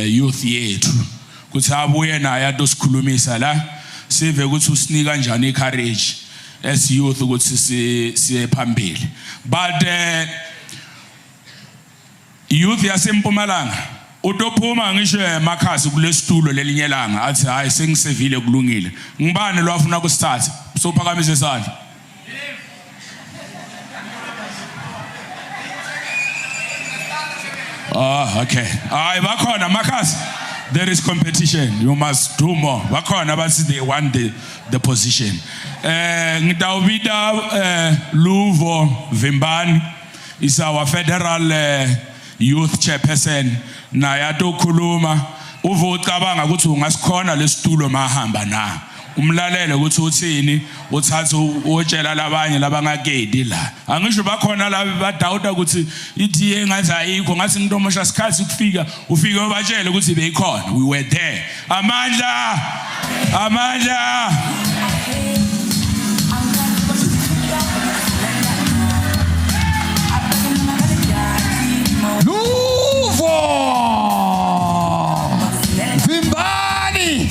youth yethu. Kuthi abuye naye adosikhulumisa la sive ukuthi usinika kanjani icourage as youth ukuthi siye phambili. But youth yaseMpumalanga utophuma ngisho emakhasi kulesitulo lelinye langa athi hayi sengisevile kulungile. Ngibani lo afuna kusithatha? So phakamise isandla. Okay. Hayi bakhona makhasi. There is competition. You must do more. Bakhona bathi they want the position. Ngidawubida Luvo Vimbani is our federal youth chairperson. Naye atokhuluma uvocabanga ukuthi ungasikhona lesitulo mahamba na. Umlalele ukuthi uthini uthatha utshela labanye labangakedi la angisho bakhona laba badawuta ukuthi ithi engathi ayikho ngathi into omosha sikhathi ukufika ufike ubatshele ukuthi beyikhona. We were there. Amandla Luvo Vimbani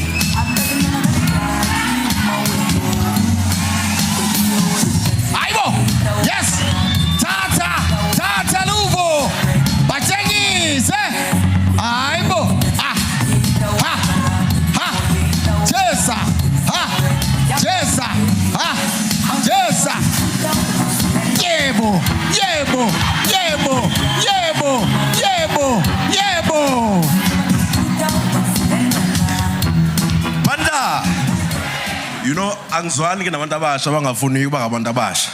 angizwani ke nabantu abasha abangafuni ukuba ngabantu abasha.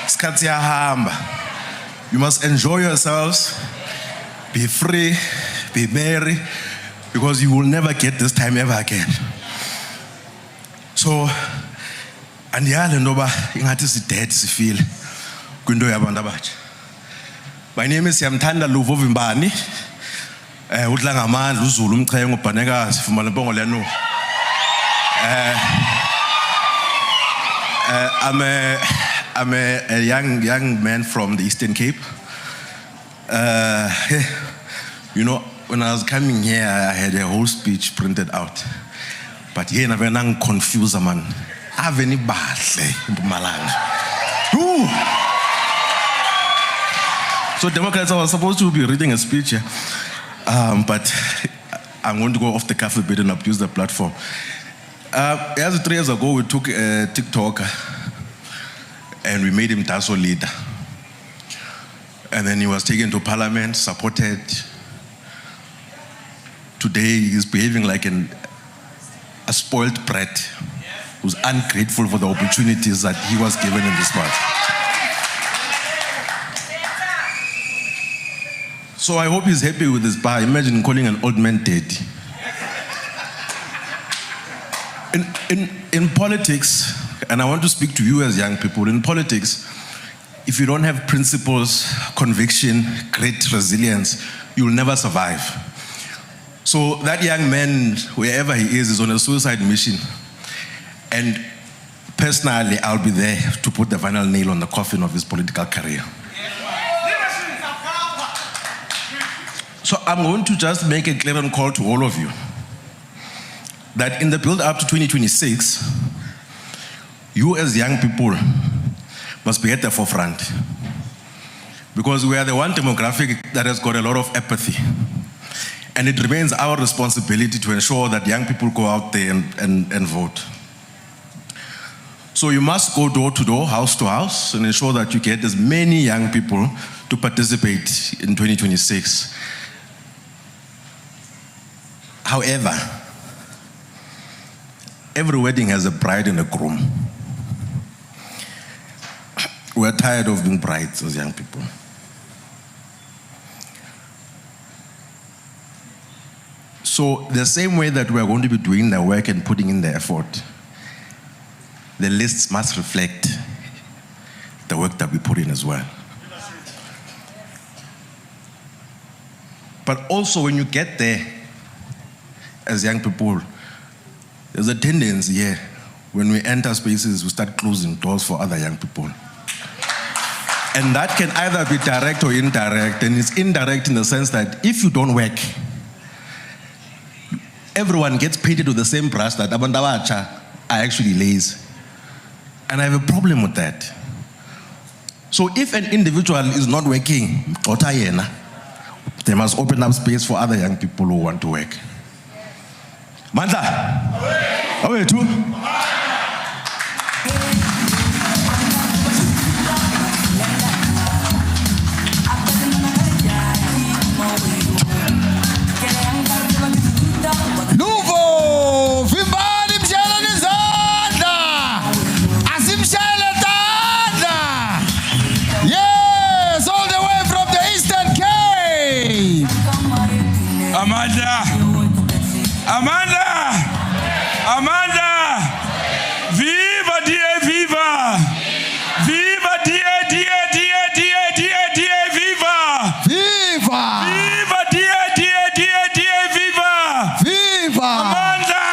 Isikhathi siyahamba. You must enjoy yourselves. Be free, be merry, because you will never get this time ever again. So, andiyale ndoba ingathi si-dead sifile kwinto yabantu abatsha. My name is Yamthanda Luvovimbani. Udla ngamandla uZulu umchengo ubhanekazi Fumana Mbongo leno. I'm a young man from the Eastern Cape. You know, when I was coming here, I had a whole speech printed out. But here, I'm confused, man. I have any bad in Mpumalanga. So Democrats are supposed to be reading a speech here, but I'm going to go off the cuff a bit and abuse the platform. As 3 years ago, we took a TikToker and we made him TASO leader. And then he was taken to parliament, supported. Today, he's behaving like a spoiled brat who's ungrateful for the opportunities that he was given in this party. So I hope he's happy with his bar. Imagine calling an old man daddy. In politics, and I want to speak to you as young people, in politics, if you don't have principles, conviction, great resilience, you'll never survive. So that young man, wherever he is on a suicide mission. And personally, I'll be there to put the final nail on the coffin of his political career. So I'm going to just make a clear call to all of you that in the build-up to 2026, you as young people must be at the forefront, because we are the one demographic that has got a lot of apathy. And it remains our responsibility to ensure that young people go out there and vote. So you must go door to door, house to house, and ensure that you get as many young people to participate in 2026. However, every wedding has a bride and a groom. We're tired of being brides as young people. So the same way that we're going to be doing the work and putting in the effort, the lists must reflect the work that we put in as well. But also when you get there, as young people, there's a tendency here, when we enter spaces, we start closing doors for other young people. And that can either be direct or indirect, and it's indirect in the sense that if you don't work, everyone gets painted with the same brush that Abandawacha are actually lazy. And I have a problem with that. So if an individual is not working, they must open up space for other young people who want to work. Manda, how are you too? Luvo, Vimbani mshela nizandla, asimshele tandla. Yes, all the way from the Eastern Cape. Amanda, viva die, viva, viva die, viva, Viva, viva die, viva, viva. Amanda.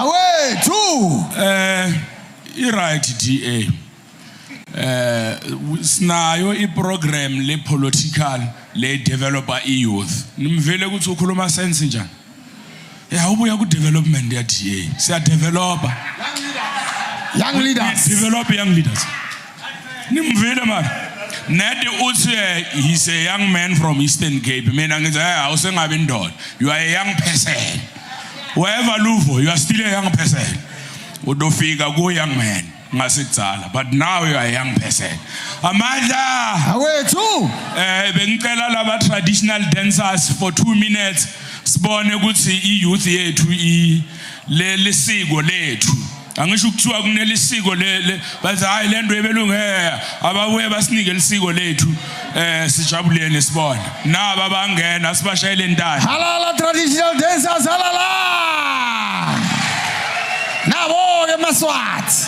Away, true. Right, DA. Sinayo i-program le-political le-developer i-youth. Nimvele ukuthi ukhuluma sense njani? Ubuya ku-development ya DA. Siya-developer. Young leaders. Develop young leaders. Nimvele man. Nede uthi he's a young man from Eastern Cape. Mina ngithi awusengabe indoda. You are a young person. Wherever Luvo, you are still a young person. Udofika ku young man. But now you are a young person. Amanda! Away too! Bengicela laba traditional dancers for 2 minutes. Sibone ukuthi i-youth yethu lesiko lethu angisho ukuthiwa kunelisiko le bathi hayi lento ebelunge ababuye basinike lisiko lethu sijabuleni sibona naba bangena sibashayele intana halala traditional dancers halala nabo ke maswati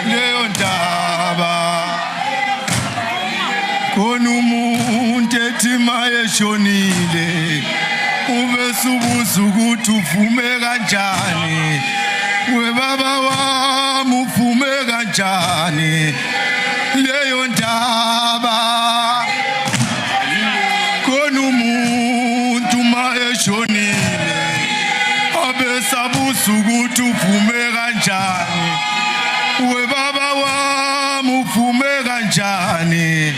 leyo ndaba khona umuntu ethi mayeshonile ube subuza ukuthi uvume kanjani we baba wami uvume kanjani leyo ndaba khona umuntu mayeshonile abesabuza ukuthi uvume kanjani we baba wami uvume kanjani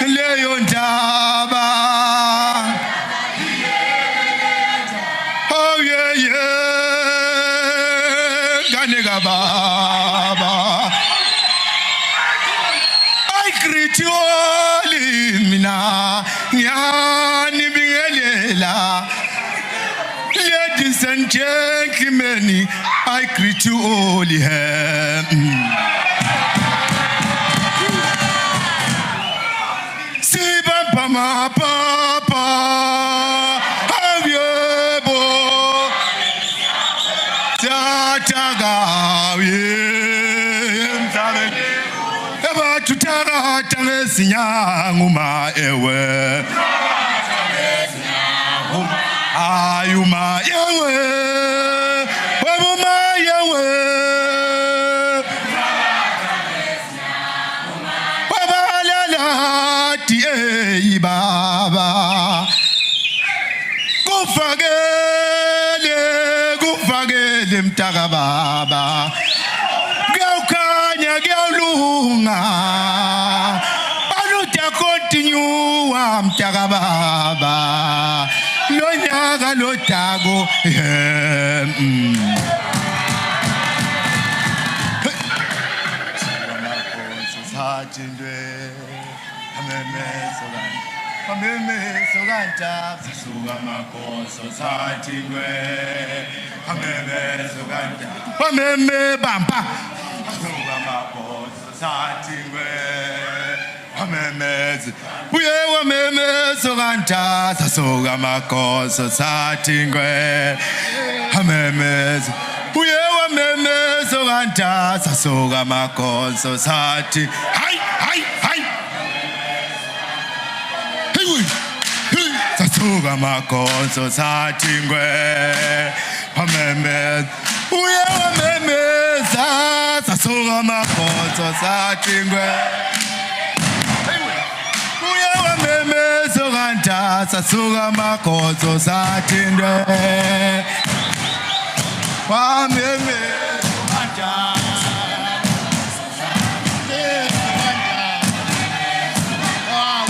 leyo ndaba oh yeah yeah ngane kababa I greet you all mina ngiyani bingelela ladies and gentlemen, I greet you all here. Sibamba mapapa, avyebo, tatagawe, eba tutara tanesinyanguma ewe. Ayuma yewe, wabuma yewe, wabalala tie baba, kufagele mtaka baba, gaukanya gaulunga, aluta continue mtaka baba. Lonyaga lotago Wamemeze, uye wamemeze kanta sasoga makoso satingwe. Wamemeze, uye wamemeze kanta sasoga makoso sati. Hai, hai, hai. Hey, hey. Sasoga makoso satingwe. Wamemeze, uye wamemeze sasoga makoso satingwe. Soganta sasuga makoso satindwe wameme soganta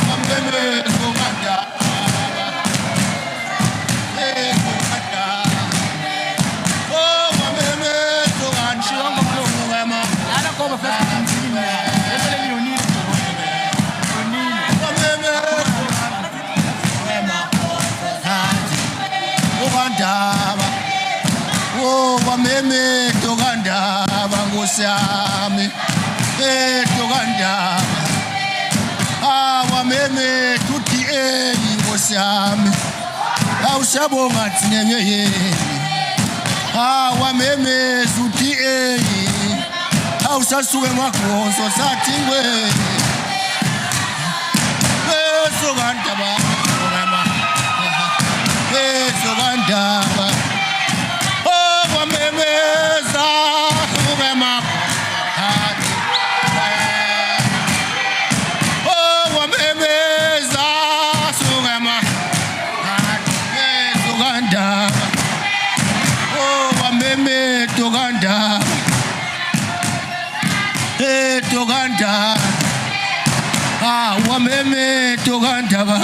wameme soganta wameme wameme tokandaba ngosami tokandaba wameme tuti ngosami awushabonga tsinyenye yeni wameme suti awusasuke magonzo satingwe sokandaba sokandaba wamemeza toganda. Oh, wameme toganda. Hey, toganda. Ah, wameme toganda ba.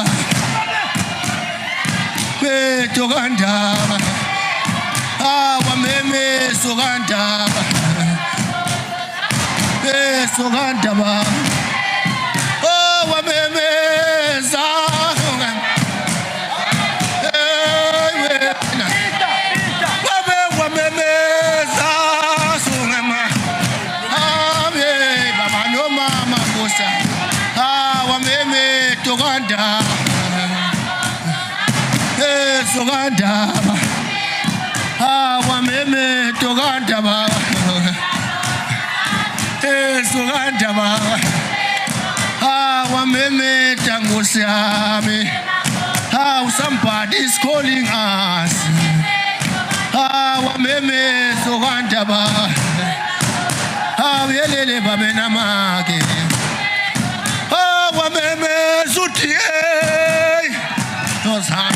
Hey, toganda. Ah, wameme soganda. Hey, soganda ba. Oh, wameme za. Toganda, wameme toganda ba, toganda ba, wameme tangusiame, somebody's calling us, wameme toganda ba, yelele ba benamake, wameme zutie, tosa.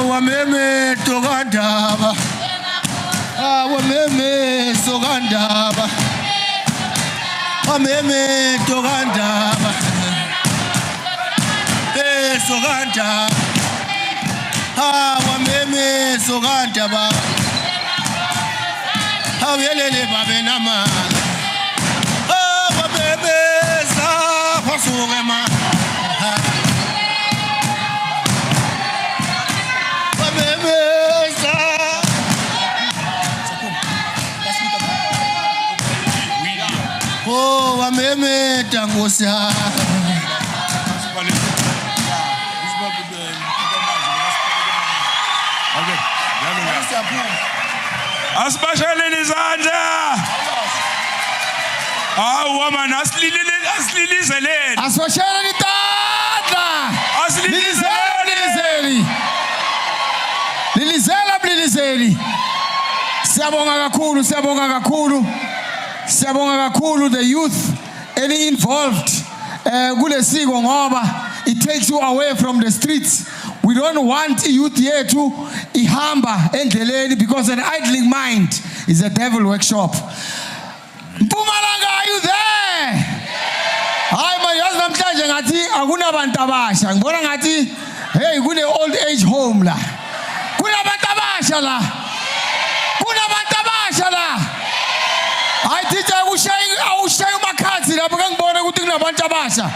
Wameme togandaba, wameme sogandaba, wameme togandaba, soganda, wameme sogandaba, yelele babenama, wameme sa pasugema. Oh, wameme tangusia. Asibasheleni izandla. Woman, asililizeleni. Asibasheleni izandla. Asililizeleni. Lilizeli. Siyabonga kakhulu the youth any involved kule siko ngoba it takes you away from the streets. We don't want youth yethu ihamba endleleni because an idling mind is a devil workshop. Mpumalanga, are you there? Hayi mayazi namhlanje ngathi akunabantu abasha. Ngibona ngathi hey kune old age home la. Kunabantu abasha la. I teach awushayi umakhathi lapho ngibona ukuthi kunabantu abasha.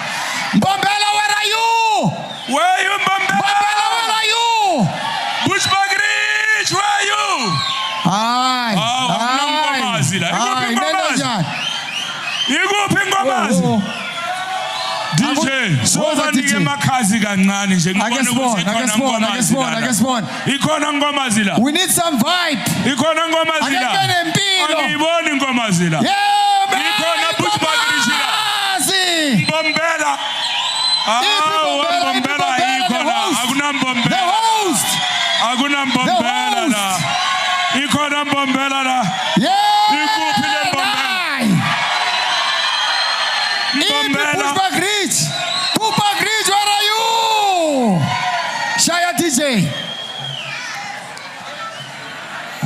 Mbombela, where are you? Where are you, Mbombela? Mbombela, where are you? Bushbuck Ridge, where are you? Hayi. Ikuphi Ngomazi? DJ, sobanike emakhazi kancane nje ngibone ukuthi akesibona. Ikhona Ngomazi la. We need some vibe. Ikhona Ngomazi la. Angiyiboni Ngomazi la. Ikhona Bushbuck Ridge la. Mbombela. Mbombela ikhona. Akuna Mbombela. The host. Akuna Mbombela la. Ikhona Mbombela la. Ikuphi le Mbombela? Bushbuck Ridge, where are you? Shaya DJ.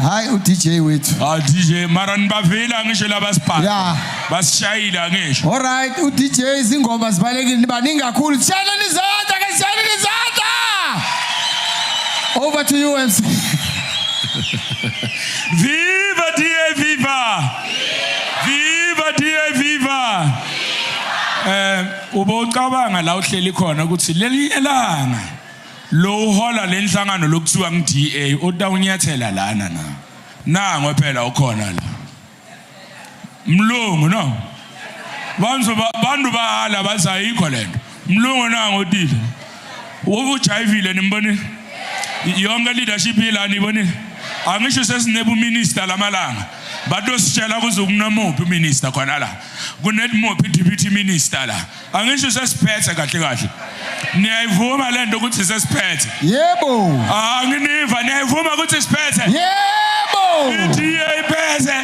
Hayi uDJ wethu. DJ mara nibavela ngisho labasiphatha. Yeah. Basishayila ngisho. All right, uDJ izingoma zibalekile nibaningi kakhulu. Shayelani izandla. Over to you MC. Viva DA viva. Viva DA viva. Ubocabanga la uhleli khona ukuthi leli elanga lo uhola lenhlangano lokuthiwa ngi-DA odawunyathela lana na nango phela ukhona la mlungu no bantu bahala bazayikho lento mlungu nango odile ujayivile nimbone yonke leadership yelani ibone angisho sesinebu minister lamalanga badositshela kuzokunamuphi minister khona la kunedmuphi deputy minister la angisho sesiphethe kahle niyayivuma lento ukuthi sesiphethe yebo anginiva niyayivuma ukuthi siphethe yebo iDA iphethe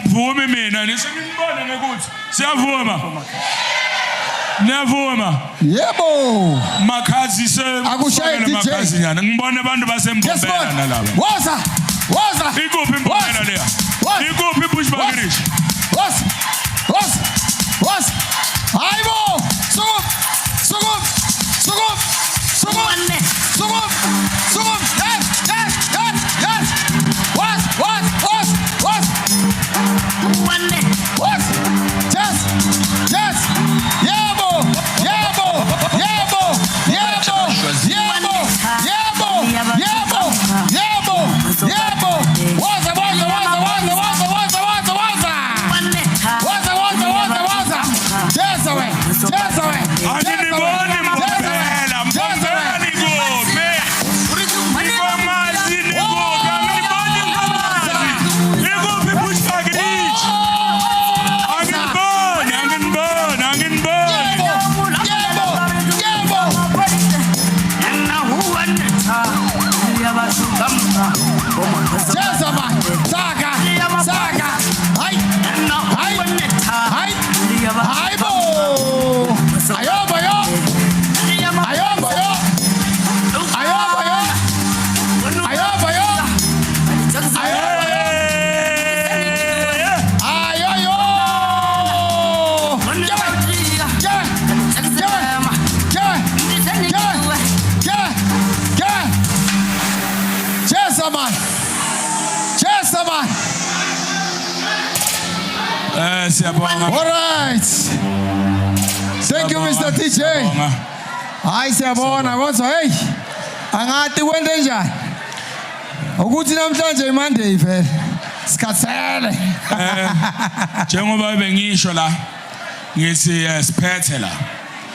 angivumi mina nisenibona ngekuthi siyavuma Niyavuma Yebo Makhazi Akushaye DJ Makhazi nyana ngibona abantu basembombela nalabo Woza Ikuphi imbombela leya Ikuphi ibushbakirish Woza Hayibo Sukum All right. Thank you, Mr. DJ. Hayi siyabona kodwa hey angathi kwente njani ukuthi namhlanje iMonday vele sikhathele njengoba bengisho la ngithi siphethe la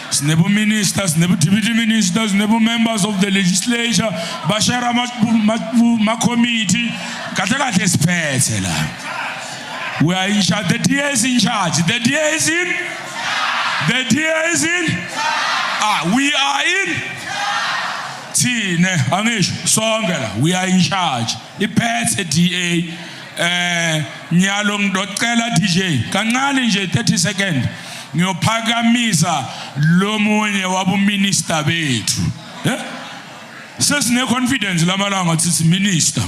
sinebu ministers sinebu deputy ministers sinebu members of the legislature bashara ma committee kahle siphethe la we are in charge. The DA is in charge. The DA is in. The DA is in. We are in. Tine, Amish, Songela. We are in charge. Iphethe DA. Nyalong dotela DJ. Kancane nje 30 seconds. Ngiyophakamisa lo munye wabu minister bethu. Sesine confidence lamalanga sithi minister.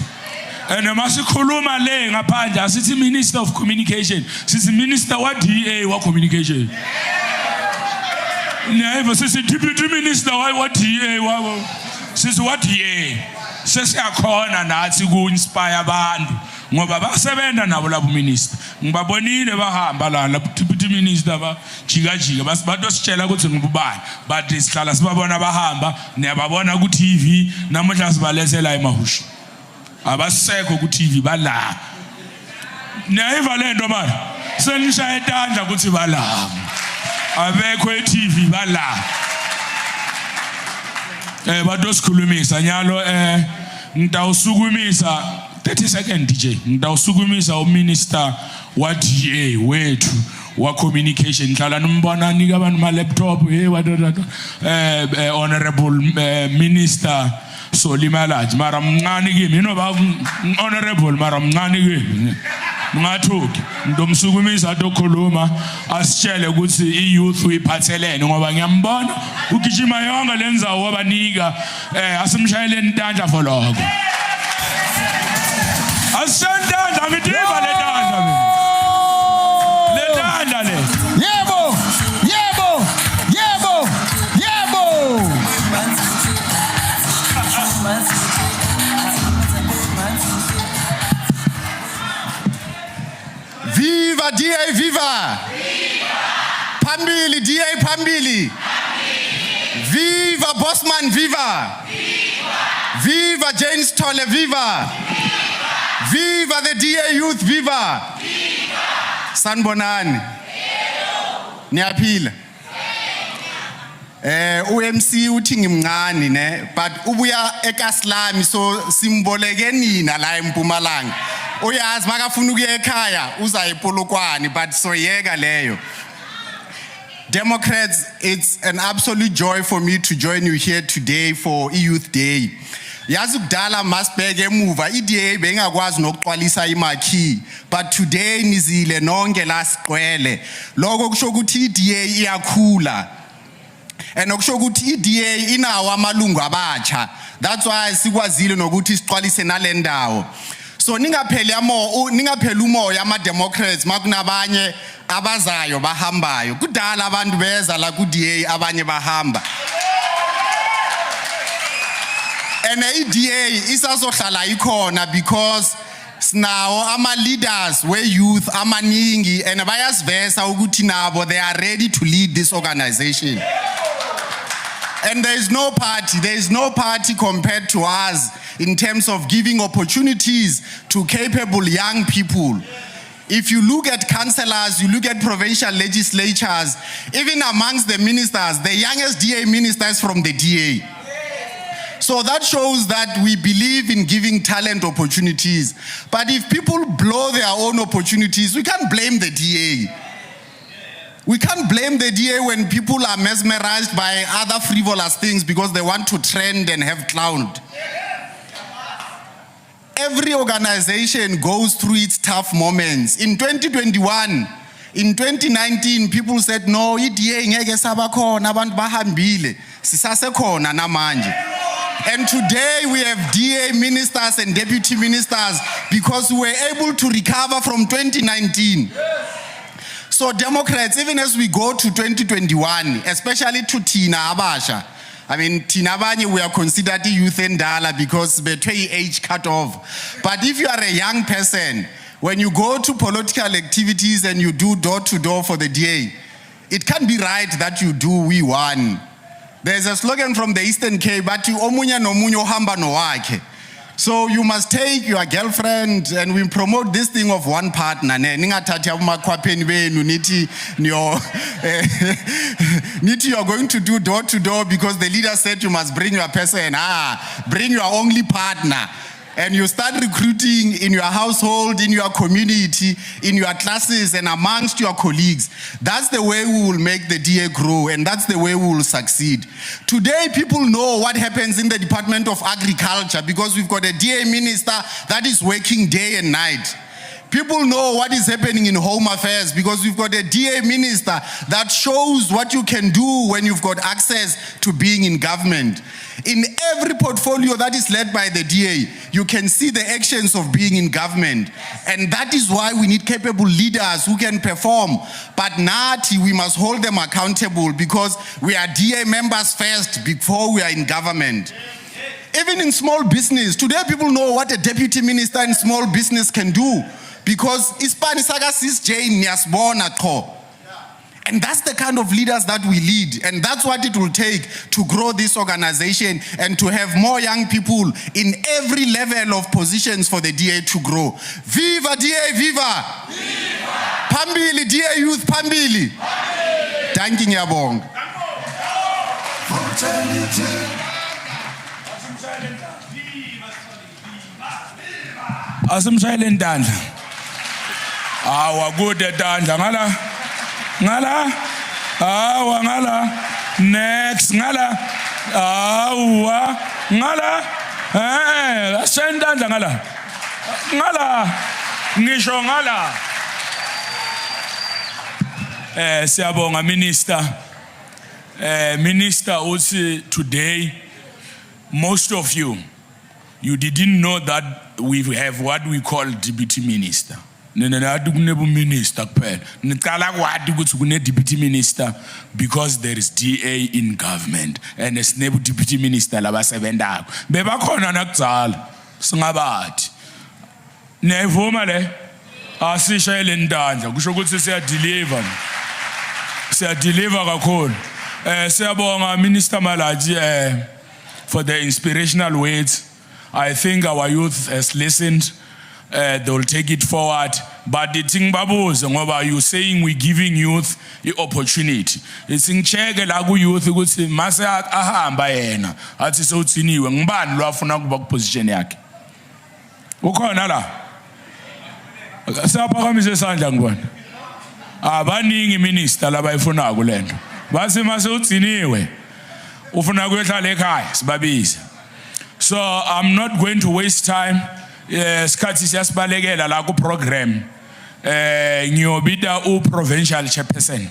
And masikhuluma le ngaphandle asithi Minister of Communication sithi Minister wa DA wa Communication Naiva sithi Deputy Minister wa DA wa sithi wa DA sesiyakhona nathi ku inspire abantu ngoba basebenza nabo labo minister ngibabonile bahamba la Deputy Minister ba jika bato sitshela ukuthi ngubani but sihlala sibabona bahamba niyababona ku TV namuhla sibalethela emahushu abasekho ku TV bala nayiva lento manje senishaya etandla ukuthi bala abekho e TV bala badosikhulumisa nyalo ngitawusukumisa 30 seconds DJ ngitawusukumisa uminister wa DA wethu wa communication nhlala nimbona nika abantu ma laptop honorable minister Solimalaji mara mncane kimi noba honorable mara mncane kimi ngathuki ndomsukumisa dokhuluma asitshele ukuthi iyouth uyiphathelene ngoba ngiyambona ugijima yonke lenza wabanika asimshayeleni intandla for lokho asantandla ngidiva le tandla mina le tandla le yebo Viva DA viva! Pambili DA pambili! Viva Bossman viva! Viva James Tolle viva! Viva the DA youth viva! Sanbonani! Niyaphila? UMC uthi ngimncane ne but ubuya eKaslami so simboleke nina la eMpumalanga uyazi makafuna ukuya ekhaya uza ePolokwane but soyeka leyo. Democrats, it's an absolute joy for me to join you here today for Youth Day. Yazi kudala masibheke emuva iDA bengakwazi nokuxwalisa imakhi, but today nizile nonke la siqwele. Lokho kusho ukuthi iDA iyakhula. And okusho ukuthi iDA inawo amalungu abatsha. That's why sikwazile nokuthi sixwalise nalendawo. So ningapheli umoya ama Democrats makunabanye abazayo bahambayo. Kudala abantu beza la kuDA abanye bahamba. And iDA isazohlala ikhona because now ama leaders we youth amaningi and bayasivesa ukuthi nabo they are ready to lead this organization. And there is no party compared to us in terms of giving opportunities to capable young people. If you look at councillors, you look at provincial legislatures, even amongst the ministers, the youngest DA minister is from the DA. So that shows that we believe in giving talent opportunities. But if people blow their own opportunities, we can't blame the DA. We can't blame the DA when people are mesmerized by other frivolous things because they want to trend and have clout. Every organization goes through its tough moments. In 2021, in 2019, people said, no, iDA ngeke sabakhona abantu bahambile sisasekhona namanje. And today we have DA ministers and deputy ministers because we were able to recover from 2019. So Democrats, even as we go to 2021, especially to Tina Abasha, I mean, Tina Abanye, we are considered youth and Dala because between age cut off. But if you are a young person, when you go to political activities and you do door-to-door for the DA, it can't be right that you do we won. There's a slogan from the Eastern Cape, but you omunya no munyo hamba no wake. So you must take your girlfriend, and we promote this thing of one partner. Ningathatha umakhwapheni benu nithi you're going to do door to door because the leader said you must bring your person. Bring your only partner. And you start recruiting in your household, in your community, in your classes, and amongst your colleagues. That's the way we will make the DA grow, and that's the way we will succeed. Today, people know what happens in the Department of Agriculture because we've got a DA minister that is working day and night. People know what is happening in Home Affairs because we've got a DA minister that shows what you can do when you've got access to being in government. In every portfolio that is led by the DA, you can see the actions of being in government. And that is why we need capable leaders who can perform. But Nati, we must hold them accountable because we are DA members first before we are in government. Even in small business, today people know what a deputy minister in small business can do. Because Ispani Saga Sis Jane Nyasbona Tho. And that's the kind of leaders that we lead. And that's what it will take to grow this organization and to have more young people in every level of positions for the DA to grow. Viva DA, viva! Viva! Pambili, DA youth, Pambili! Thank you, Nyabong. Asimshayele intandla. Awa good tandla ngala next ngala asendandla ngala ngisho ngala siyabonga minister uthi today most of you didn't know that we have what we call deputy minister. Minister deputy minister because there is DA in government and there's deputy minister labasebenzako bebakhona nakudzala singabathi niyayivuma le asishayele intandla kusho ukuthi siyadeliver kakhulu siyabonga Minister Malaji for the inspirational words. I think our youth has listened. They will take it forward. But the thing babuze ngoba you saying we giving youth the opportunity. It's in check la ku youth ukuthi mase ahamba yena athi sewuthiniwe ngibani lo afuna kuba ku position yakhe. Ukhona la? Siyaphakamise isandla ngibona. Abaningi minister labayifunako lento. Base mase uthiniwe ufuna kuyohlala ekhaya sibabize. So I'm not going to waste time. Skati siyasibalekela la ku program. Ngiyobida Provincial chairperson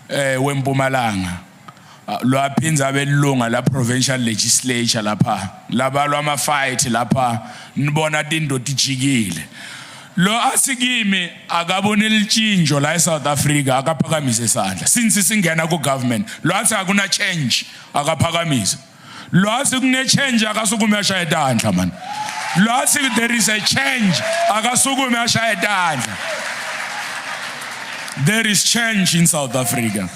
weMpumalanga. Lo aphinza belunga la provincial legislature lapha. Labalwa ama fight lapha nibona tindo tijikile. Lo asikimi akabona ilitshinjo la eSouth Africa akaphakamise isandla since singena ku government lo athi akuna change akaphakamise lo athi kune change akasukume ashaya idandla man lo athi there is a change akasukume ashaya idandla. There is change in South Africa.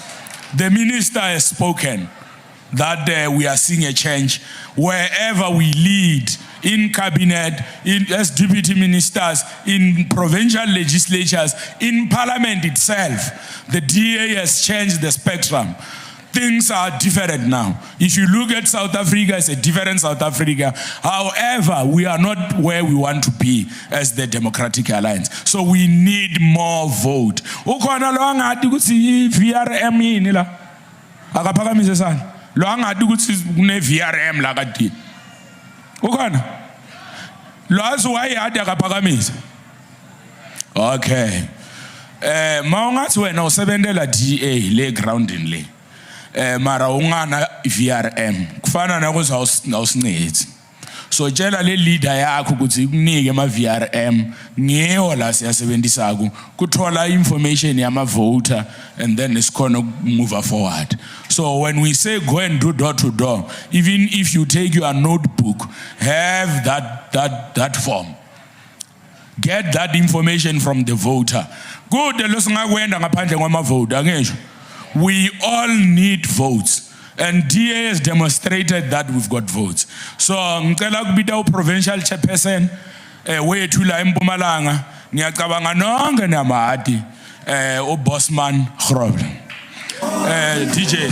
The minister has spoken that we are seeing a change wherever we lead, in cabinet, as deputy ministers, in provincial legislatures, in parliament itself. The DA has changed the spectrum. Things are different now. If you look at South Africa, it's a different South Africa. However, we are not where we want to be as the Democratic Alliance. So we need more vote. Ukona lo angadi ukuthi VRM yini la? Akaphakamise sana. Lo angadi ukuthi kune VRM la kade. Ukona? Lo aziwaye hadi akaphakamise. Okay. Maungathi wena usebenzela DA le grounding le. Mara ungana VRM kufana nakuthi awusincedi so tshela le leader yakho ukuthi kunike ama VRM ngiyo la siyasebenzisa kuthola information yama voter and then isikhona move forward. So when we say go and do door to door, even if you take your notebook, have that form, get that information from the voter. Good losingakwenza ngaphandle kwama vote angisho. We all need votes, and DA has demonstrated that we've got votes. So ngicela ukubita Provincial chairperson wethu la eMpumalanga ngiyacabanga nonke namahadi uBossman Groble. DJ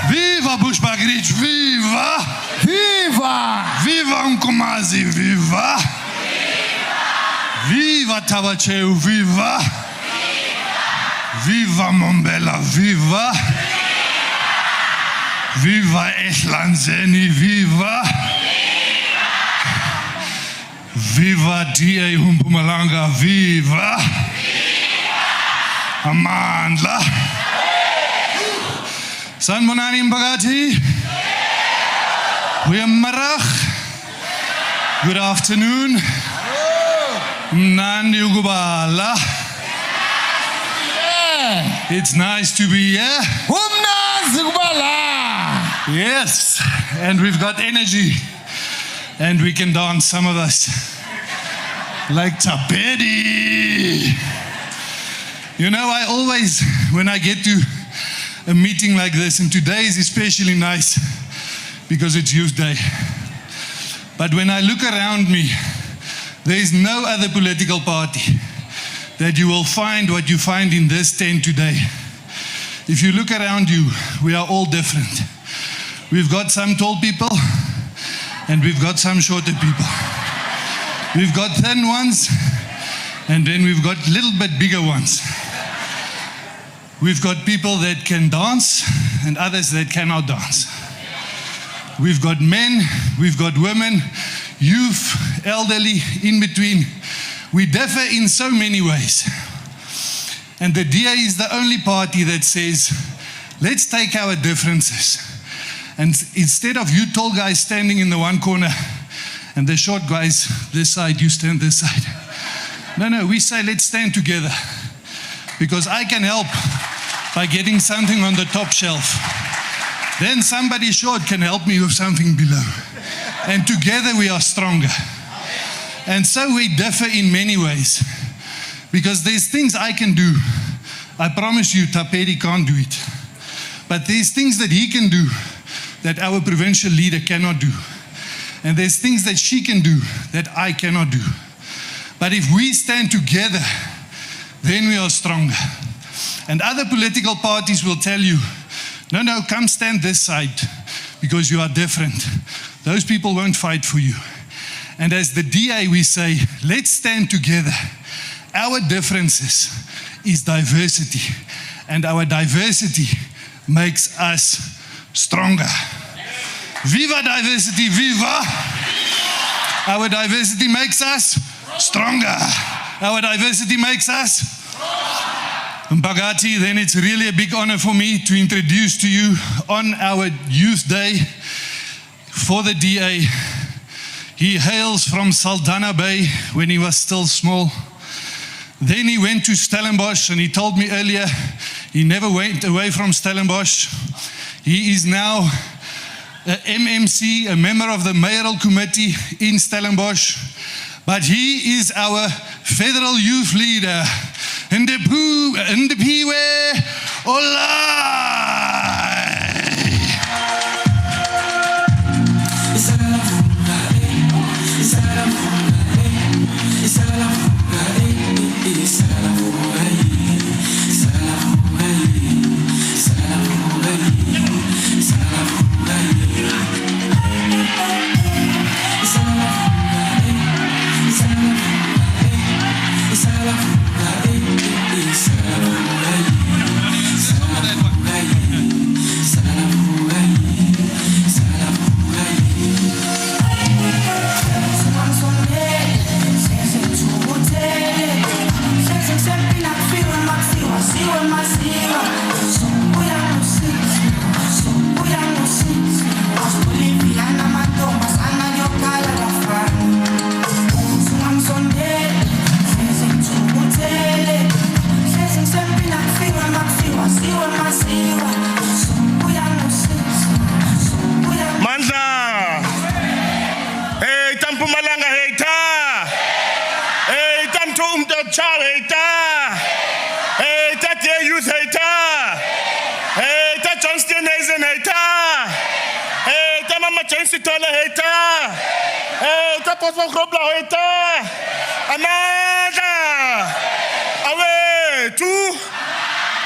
Viva Bushbuckridge, viva! Viva! Viva Nkomazi, viva! Viva Tabacheu, viva! Viva Mombela, viva! Viva Ehlanzeni, viva! Viva DA Mpumalanga, viva! Amandla! Sanbonani Mbagati. Goeiemiddag. Good afternoon. Mnandi Ugubala. It's nice to be here. Yes, and we've got energy, and we can dance, some of us, like Tapedi. You know, I always, when I get to a meeting like this, and today is especially nice because it's Youth Day. But when I look around me, there is no other political party that you will find what you find in this tent today. If you look around you, we are all different. We've got some tall people and we've got some shorter people. We've got thin ones and then we've got a little bit bigger ones. We've got people that can dance and others that cannot dance. We've got men, we've got women, youth, elderly, in between. We differ in so many ways. And the DA is the only party that says, let's take our differences. And instead of you tall guys standing in the one corner and the short guys this side, you stand this side. No, we say let's stand together. Because I can help by getting something on the top shelf. Then somebody short can help me with something below. And together we are stronger. And so we differ in many ways. Because there's things I can do. I promise you, Tapedi can't do it. But there's things that he can do that our provincial leader cannot do. And there's things that she can do that I cannot do. But if we stand together, then we are stronger. And other political parties will tell you, no, come stand this side because you are different. Those people won't fight for you. And as the DA, we say, let's stand together. Our differences is diversity. And our diversity makes us stronger. Viva diversity, viva! Our diversity makes us stronger. Our diversity makes us Mpagati, then it's really a big honor for me to introduce to you on our Youth Day for the DA. He hails from Saldanha Bay when he was still small. Then he went to Stellenbosch, and he told me earlier he never went away from Stellenbosch. He is now a MMC, a member of the mayoral committee in Stellenbosch. But he is our federal youth leader. Ndipiwe Olai.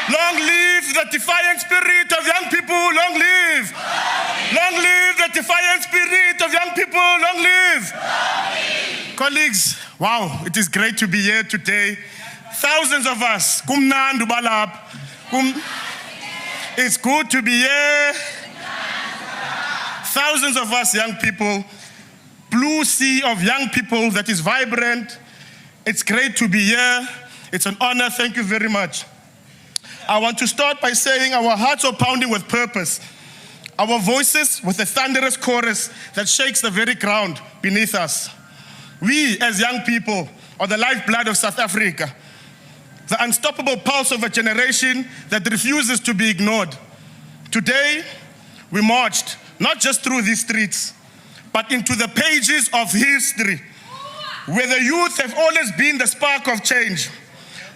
Long live the defiant spirit of young people, long live. Long live the defiant spirit of young people, long live. Colleagues, wow, it is great to be here today. Thousands of us, it's good to be here. Thousands of us young people, blue sea of young people that is vibrant. It's great to be here. It's an honor. Thank you very much. I want to start by saying our hearts are pounding with purpose. Our voices with a thunderous chorus that shakes the very ground beneath us. We, as young people, are the lifeblood of South Africa, the unstoppable pulse of a generation that refuses to be ignored. Today, we marched not just through these streets, but into the pages of history, where the youth have always been the spark of change.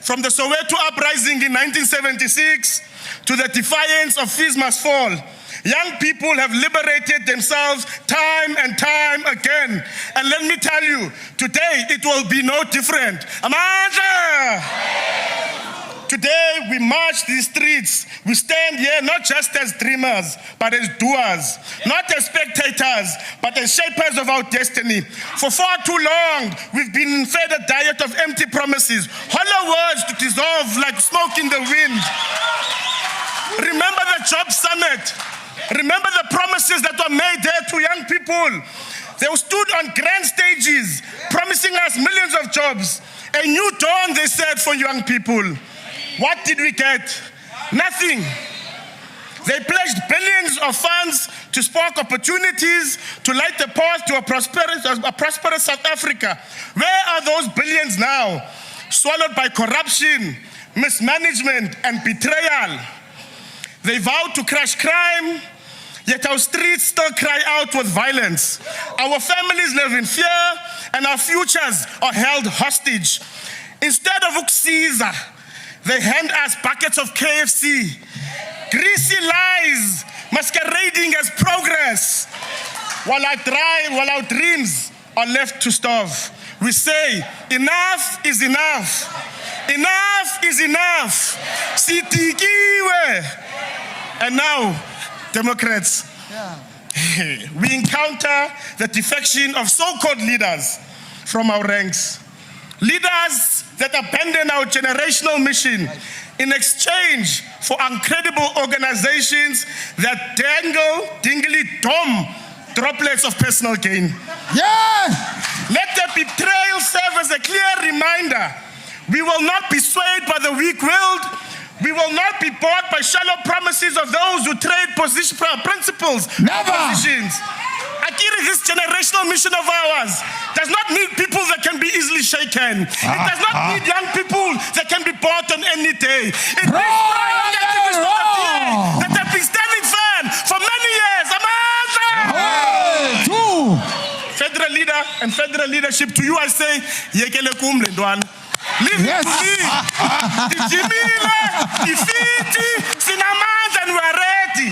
From the Soweto uprising in 1976 to the defiance of fees must fall, young people have liberated themselves time and time again. And let me tell you, today it will be no different. Amandla! Today we march these streets. We stand here not just as dreamers, but as doers. Not as spectators, but as shapers of our destiny. For far too long, we've been fed a diet of empty promises, hollow words to dissolve like smoke in the wind. Remember the job summit. Remember the promises that were made there to young people. They stood on grand stages, promising us millions of jobs. A new dawn, they said, for young people. What did we get? Nothing. They pledged billions of funds to spark opportunities, to light the path to a prosperous South Africa. Where are those billions now? Swallowed by corruption, mismanagement, and betrayal. They vowed to crush crime, yet our streets still cry out with violence. Our families live in fear, and our futures are held hostage. Instead of uksiza, they hand us buckets of KFC, greasy lies masquerading as progress, while our dreams are left to starve. We say, enough is enough. Enough is enough. Sitikiwe. And now, Democrats, we encounter the defection of so-called leaders from our ranks. Leaders that abandon our generational mission in exchange for incredible organizations that dingly dom droplets of personal gain. Let the betrayal serve as a clear reminder. We will not be swayed by the weak-willed. We will not be bought by shallow promises of those who trade principles. Never. Positions. Akiri, this generational mission of ours does not need people that can be easily shaken. It does not need young people that can be bought on any day. It needs strong activists of the day that have been standing firm for many years. Federal leader and federal leadership, to you I say, yekele kumle ndwana. Leave it to me. Dijimile, ifiti, sinamandla, and we're ready.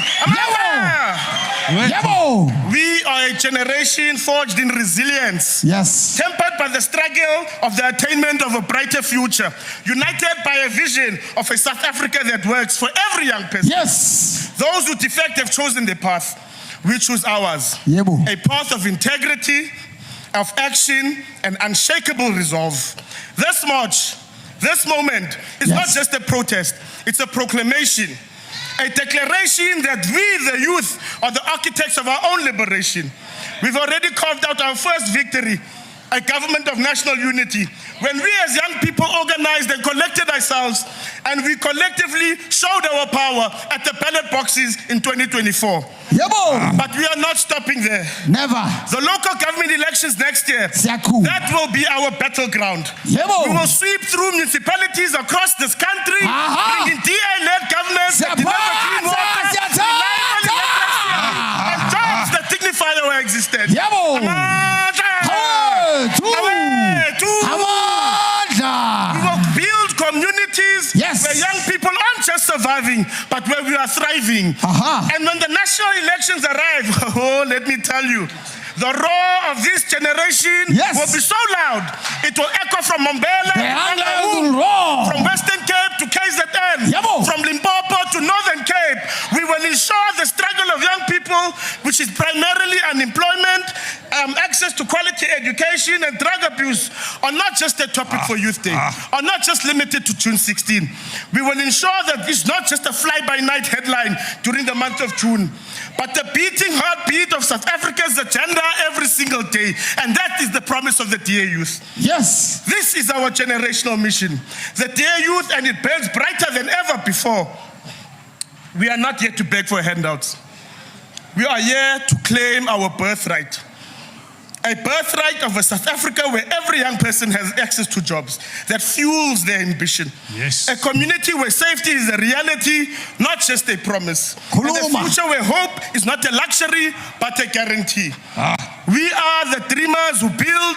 We are a generation forged in resilience. Yes. Tempered by the struggle of the attainment of a brighter future. United by a vision of a South Africa that works for every young person. Yes. Those who defect have chosen the path. We choose ours. A path of integrity, of action, and unshakable resolve. This march, this moment, is not just a protest, it's a proclamation, a declaration that we, the youth, are the architects of our own liberation. We've already carved out our first victory, a government of national unity. When we as young people organized and collected ourselves, and we collectively showed our power at the ballot boxes in 2024. But we are not stopping there. Never. The local government elections next year, that will be our battleground. We will sweep through municipalities across this country, bringing DA-led governments that deliver clean water, reliable electricity, and jobs that dignify our existence. We will build communities where young people aren't just surviving, but where we are thriving. And when the national elections arrive, let me tell you, the roar of this generation will be so loud, it will echo from Mbombela to from Western Cape to KZN, from Limpopo to Northern Cape. We will ensure the struggle of young people, which is primarily unemployment, access to quality education, and drug abuse, are not just a topic for Youth Day, are not just limited to June 16. We will ensure that it's not just a fly-by-night headline during the month of June, but the beating heartbeat of South Africa's agenda every single day. And that is the promise of the DA Youth. Yes. This is our generational mission. The DA Youth, and it burns brighter than ever before. We are not here to beg for handouts. We are here to claim our birthright. A birthright of a South Africa where every young person has access to jobs that fuels their ambition. Yes. A community where safety is a reality, not just a promise. And a future where hope is not a luxury, but a guarantee. We are the dreamers who build,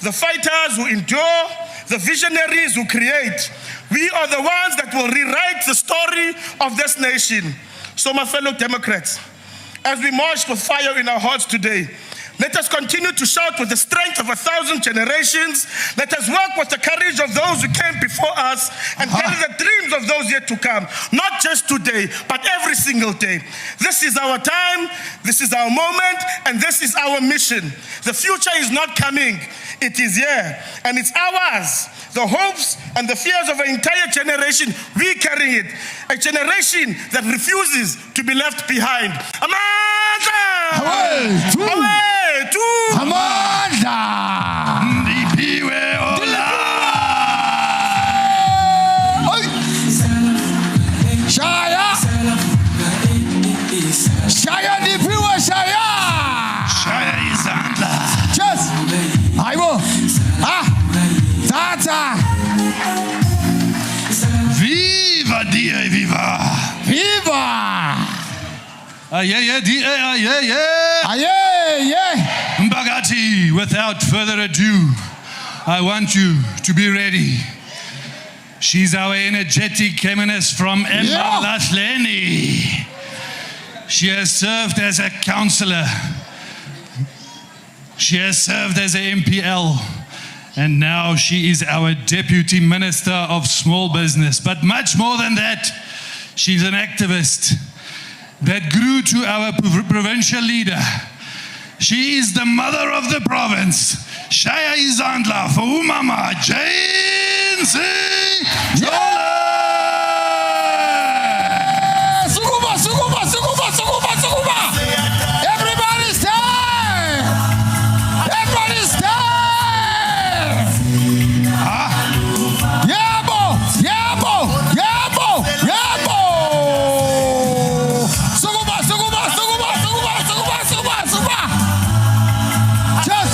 the fighters who endure, the visionaries who create. We are the ones that will rewrite the story of this nation. So my fellow Democrats, as we march with fire in our hearts today, Let us continue to shout with the strength of 1,000 generations. Let us work with the courage of those who came before us and carry the dreams of those yet to come. Not just today, but every single day. This is our time, this is our moment, and this is our mission. The future is not coming, it is here, and it's ours. The hopes and the fears of an entire generation, we carry it. A generation that refuses to be left behind. Amandla! Away, two! Amandla! Ndipiwe ola! Shaya! Shaya Ndipiwe Shaya! Shaya izandla. Just! Aibo! Tata! Viva dia, viva! Viva! Mbagati, without further ado, I want you to be ready. She's our energetic feminist from Emalahleni. She has served as a councillor. She has served as a MPL. And now she is our Deputy Minister of Small Business. But much more than that, she's an activist that grew to our provincial leader. She is the mother of the province. Shaya Izandla for Umama Jane Jola. Everybody stand! Everybody stand! Yabo! Yabo! Yabo! Yabo! Suguba! Suguba! Suguba! Suguba! Suguba! Suguba! Suguba! Just!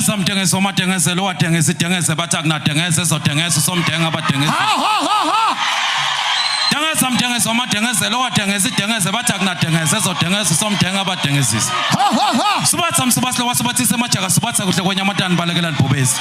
somtengese omatengese lo watengese itengese bathi akunatengese sotengese somtenga abatengese. Dengeza mdengeza omadengezelo wadengeza idengeze bathi akunadengeza ezodengeza somdenga abadengezisa. Sibatha msibasilo wasibathise emajaka sibatha kuhle kwenyamatani balekela libhobezi.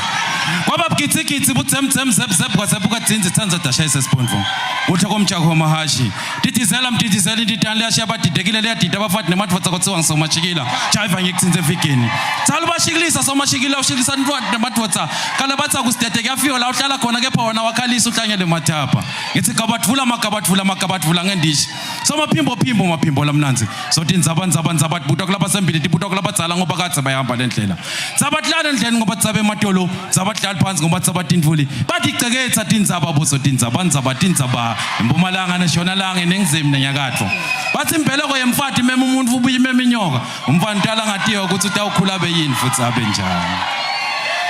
Kwaba bugitsigitsi budzemdzem zebzeb kwazebuka dzinzi tsanza dasha isesipondvo. Uthe komjako mahashi. Didizela mdidizela indidani liyashiya badidekile liyadida abafati nemadvodza kotsiwa ngisomashikila. Jaiva ngikutsinze evikini. Tsala bashikilisa somashikila ushikilisa nemadvodza. Kala batsa kusidede kuyafika la uhlala khona kepha wona wakhalisa uhlanyele mathapha. Ngithi gabathvula makabathvula ngendishi. Somaphimbo maphimbo lamnanzi. Sothi ndzaba butwa kulapha sembili tibutwa kulapha dzala ngoba kadze bayahamba lendlela. Dzabahlala endleni ngoba dzabe ematolo, dzabahlala phansi ngoba dzabatindvuli. Bathi ceketsa tindzaba boso tindzaba eMpumalanga neShonalanga eNingizimu neNyakatfo. Bathi imbeleko yemfati mema umuntu ubuye mema inyoka. Umfana utala ngatiyo ukuthi utawukhula abe yini futhi abe njani.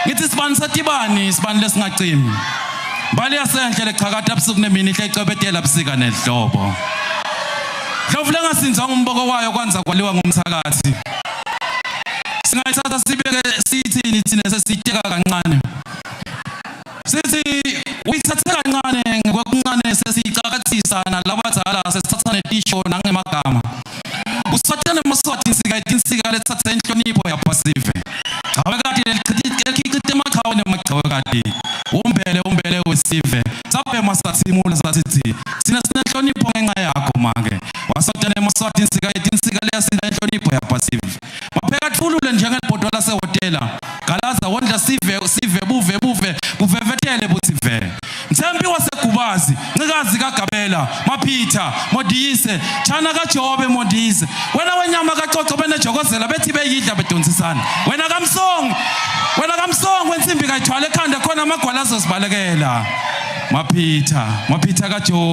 Ngithi sibani satibani sibani lesingacimi. Mbali yasenhle leqhakatha busuku nemini ihle icobetela busika nedlobo. Dlovu lengasinzwa ngumboko wayo kwanza kwaliwa ngumsakazi. Singayithatha sibeke sithini thina sesiteka kancane. Sithi uyithathe kancane ngokuncane sesicakathisa nalabadala sesithatha netisho nangemagama. Usathe nemaswati insika lethatha inhlonipho yaphasive. Abekade elichithe emakhawa nemagcawe kade. Umbele wesive. Saphe masathimula sathi sina sinenhlonipho ngenxa yakho make. Wasathe nemaswati insika leyasina inhlonipho yaphasive. Mapheka thulule njengelibhodo lasehotela. Galaza wondla sive buve buvevetele butsive. Mthembi waseGubazi, Ncikazi kaGabela, Maphitha, Modise, Chana kaJobe Modise. Wena wenyama kaCoco benejokozela bethi beyidla bedonsisana. Wena kamsong wensimbi kayithwala ekhanda khona amagwala azosibalekela. Maphitha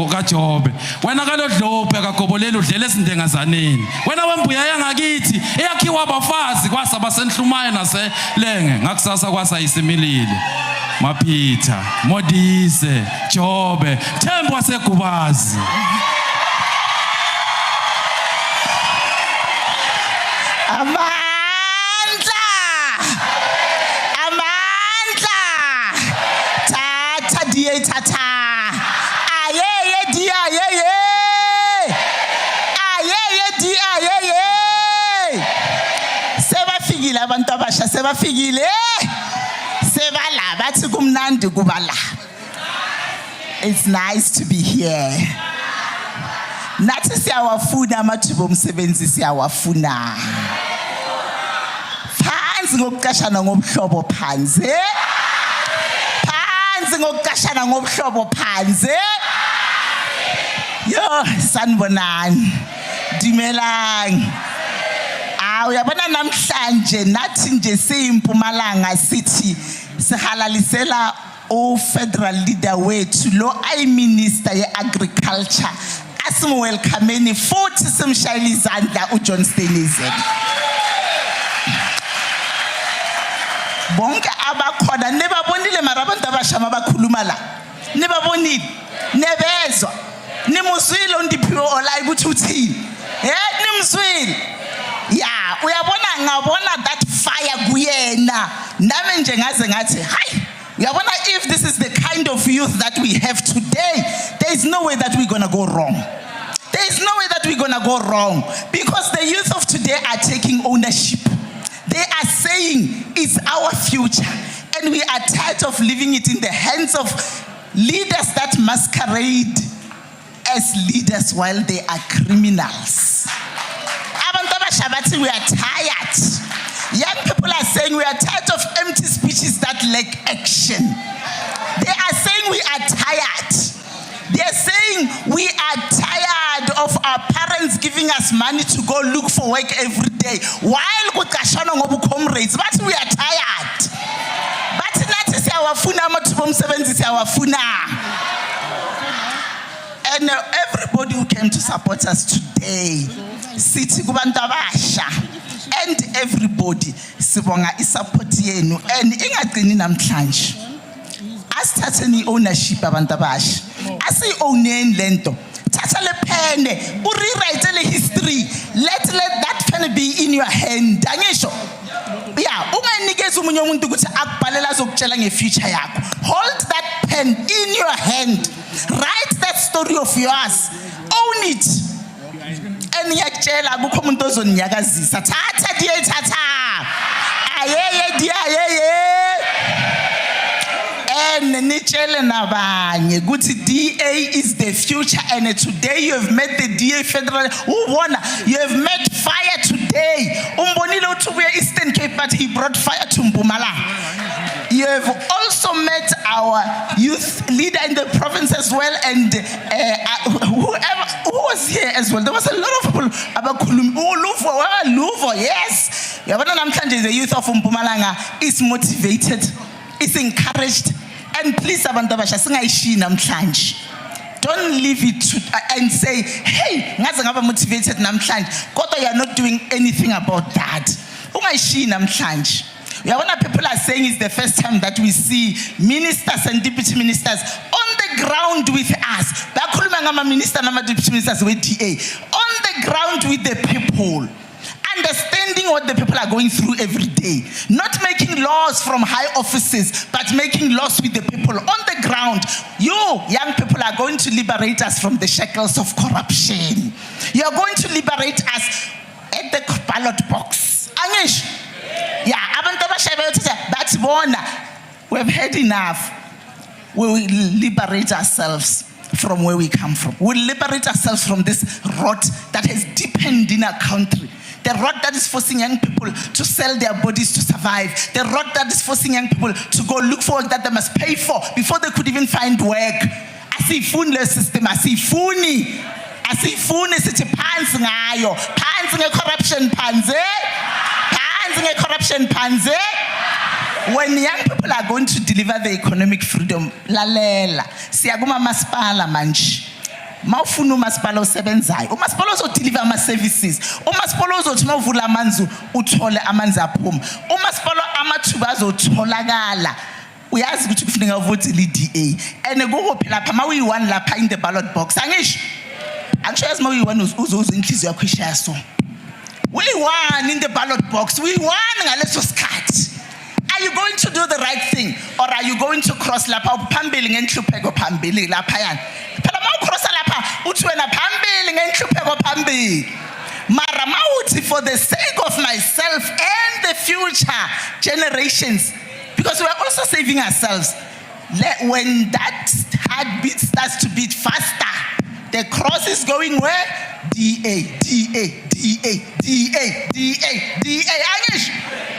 kaJobe. Wena kalodlophe kagobolela udlela esindengazaneni. Wena wembuya yangakithi eyakhiwa abafazi kwasa basenhlumayo naselenge ngakusasa kwasa isimilile. Maphitha, Modise, Jobe, Thembi waseGubazi. Tata. Sebafikile abantu abasha sebafikile. Sebala bathi kumnandi kubala. It's nice to be here. Nathi siyawafuna amathuba omsebenzi siyawafuna. Phansi ngokuqashana ngomhlobo phansi. Ngokukashana ngomhlobo phansi. Yo sanibonani. Dimelani. Uyabona namhlanje nathi nje siyiMpumalanga sithi sihalalisela federal leader wethu lo minister ye-agriculture asimwelcomeni futhi simshayile izandla uJohn Stenizen. Bonke abakhona nebabonile mara abantu abasha abakhuluma la. Nebabonile, nebezwa. Nimuzwile uNdiphiwe Olayi ukuthi uthini? Nimuzwile. Yeah, uyabona ngabona that fire kuyena. Nami nje ngaze ngathi, "Hayi, uyabona if this is the kind of youth that we have today, there is no way that we're going to go wrong." There is no way that we're going to go wrong because the youth of today are taking ownership. They are saying it's our future and we are tired of leaving it in the hands of leaders that masquerade as leaders while they are criminals. We are tired. Young people are saying we are tired of empty speeches that lack action. They are saying we are tired. They are saying we are tired of our parents giving us money to go look for work every day. While commemorate, but we are tired. But that is our funa. And everybody who came to support us today, City Kubantabasha, and everybody, Sibonga is support yenu, and ingagcini namhlanje. Asithatheni ownership abantabashi. Asi-owneni lento. Thatha le pen, rewrite le history. Let that pen be in your hand. Angisho. Yeah, unganikeza umunye umuntu ukuthi akubhalela azokutshela ngefuture yakho. Hold that pen in your hand. Write that story. story of yours. Own it. And ngiyakutshela akukho umuntu ozoninyakazisa. Thatha DA thatha. Ayeye DA ayeye. And nitshele nabanye ukuthi DA is the future, and today you have met the DA federal. You have met fire today. Umbonile uthi ubuya Eastern Cape, but he brought fire to Mpumalanga. You have also met our youth leader in the province as well, and who was here as well. There was a lot of people about Luvo, yes. The youth of Mpumalanga is motivated, is encouraged, and please, don't leave it and say, hey, I'm motivated, you are not doing anything about that. What people are saying is the first time that we see ministers and deputy ministers on the ground with us. Minister and deputy ministers with DA on the ground with the people, understanding what the people are going through every day, not making laws from high offices, but making laws with the people on the ground. You, young people, are going to liberate us from the shackles of corruption. You are going to liberate us at the ballot box. Anish. Yeah, we've had enough. We will liberate ourselves from where we come from. We'll liberate ourselves from this rot that has deepened in our country. The rot that is forcing young people to sell their bodies to survive. The rot that is forcing young people to go look for work that they must pay for before they could even find work. Asifuni system, asifuni sithi phansi ngayo. Phansi nge-corruption phansi. Corruption panze. When young people are going to deliver the economic freedom, lalela siyakuma masipala manje. Mawufuna umasipala osebenzayo. Umasipala ozodeliver ama services. Umasipala ozothi mawuvula amanzi uthole amanzi aphuma. Umasipala amathuba azotholakala. Uyazi ukuthi kufuneka uvote DA. And ukuphi lapha mawuyi1 lapha in the ballot box. Angisho yazi mawuyi1 uzoza inhliziyo yakho ishaya so. We won in the ballot box. We won ngaleso sikhathi. Are you going to do the right thing, or are you going to cross lapha phambili ngenhlupheko phambili lapha yana? Phela mawukrossa lapha uthi wena phambili ngenhlupheko phambili. Mara mawuthi for the sake of myself and the future generations, because we are also saving ourselves. When that heartbeat starts to beat faster, the cross is going where? DA. Anish.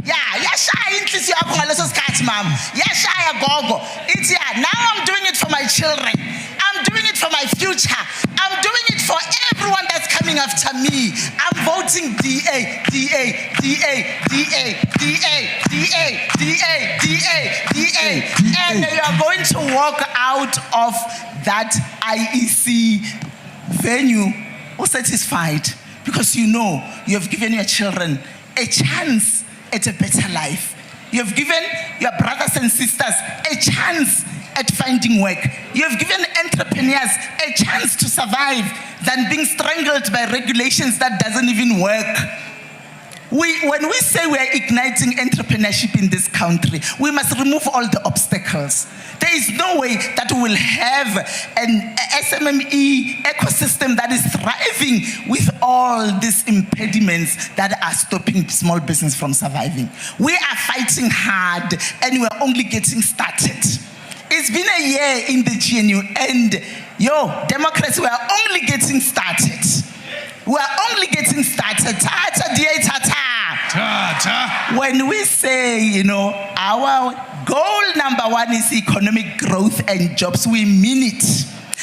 Yeah, yashaya inhliziyo yakho ngaleso sikhathi mama. Yashaya gogo. It's now I'm doing it for my children. I'm doing it for my future. I'm doing it for everyone that's coming after me. I'm voting DA. And you are going to walk out of that IEC venue satisfied, because you know you have given your children a chance at a better life. You have given your brothers and sisters a chance at finding work. You have given entrepreneurs a chance to survive than being strangled by regulations that doesn't even work. When we say we are igniting entrepreneurship in this country, we must remove all the obstacles. There is no way that we will have an SMME ecosystem that is thriving with all these impediments that are stopping small business from surviving. We are fighting hard, and we are only getting started. It's been a year in the GNU, and Democrats, we are only getting started. We are only getting started. When we say, our goal number 1 is economic growth and jobs, we mean it.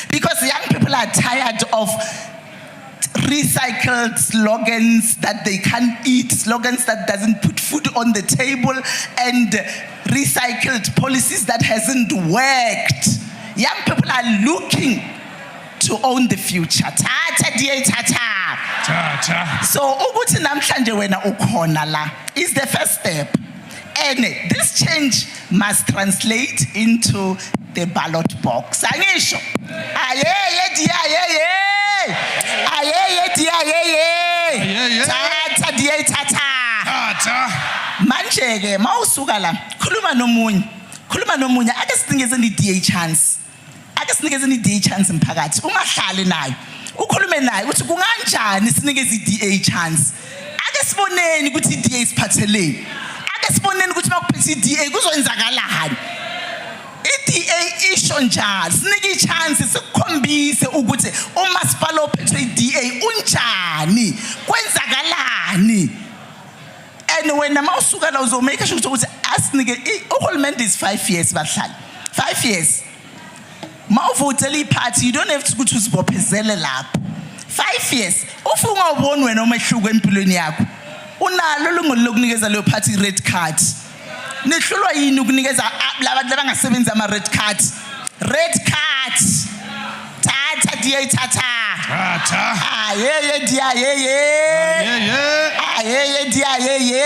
Because young people are tired of recycled slogans that they can't eat, slogans that doesn't put food on the table, and recycled policies that hasn't worked. Young people are looking to own the future. So ukuthi namhlanje wena ukhona la is the first step, and this change must translate into the ballot box. Angisho manje ke mawusuka la khuluma nomunye ake sidingeze DA chance. ake sinikezeni i-DA chance mphakathi, ungahlali nayo ukhulume naye ukuthi kunganjani sinikeze i-DA chance. Ake siboneni ukuthi i-DA isiphatheleni, ake siboneni ukuthi makuphethe i-DA kuzoyenzakalani. I-DA isho njalo, sinike i-chance sikukhombise ukuthi umasipala ophethwe i-DA unjani, kwenzakalani. And wena mawusuka la uzomake sure ukuthi asinike uhulumende is 5 years bahlali. 5 years. Mawuvotela iphathi, you don't have to ukuthi uzibophezele lapho. 5 years. Ufunga ubone wena umehluko empilweni yakho. Unalo ilungelo lokunikeza leyo phathi red card. Nihlulwa yini ukunikeza labantu abangasebenzi ama red card? Red card. Tata DA tata. Tata. Ayeye dia yeye. Ayeye dia yeye.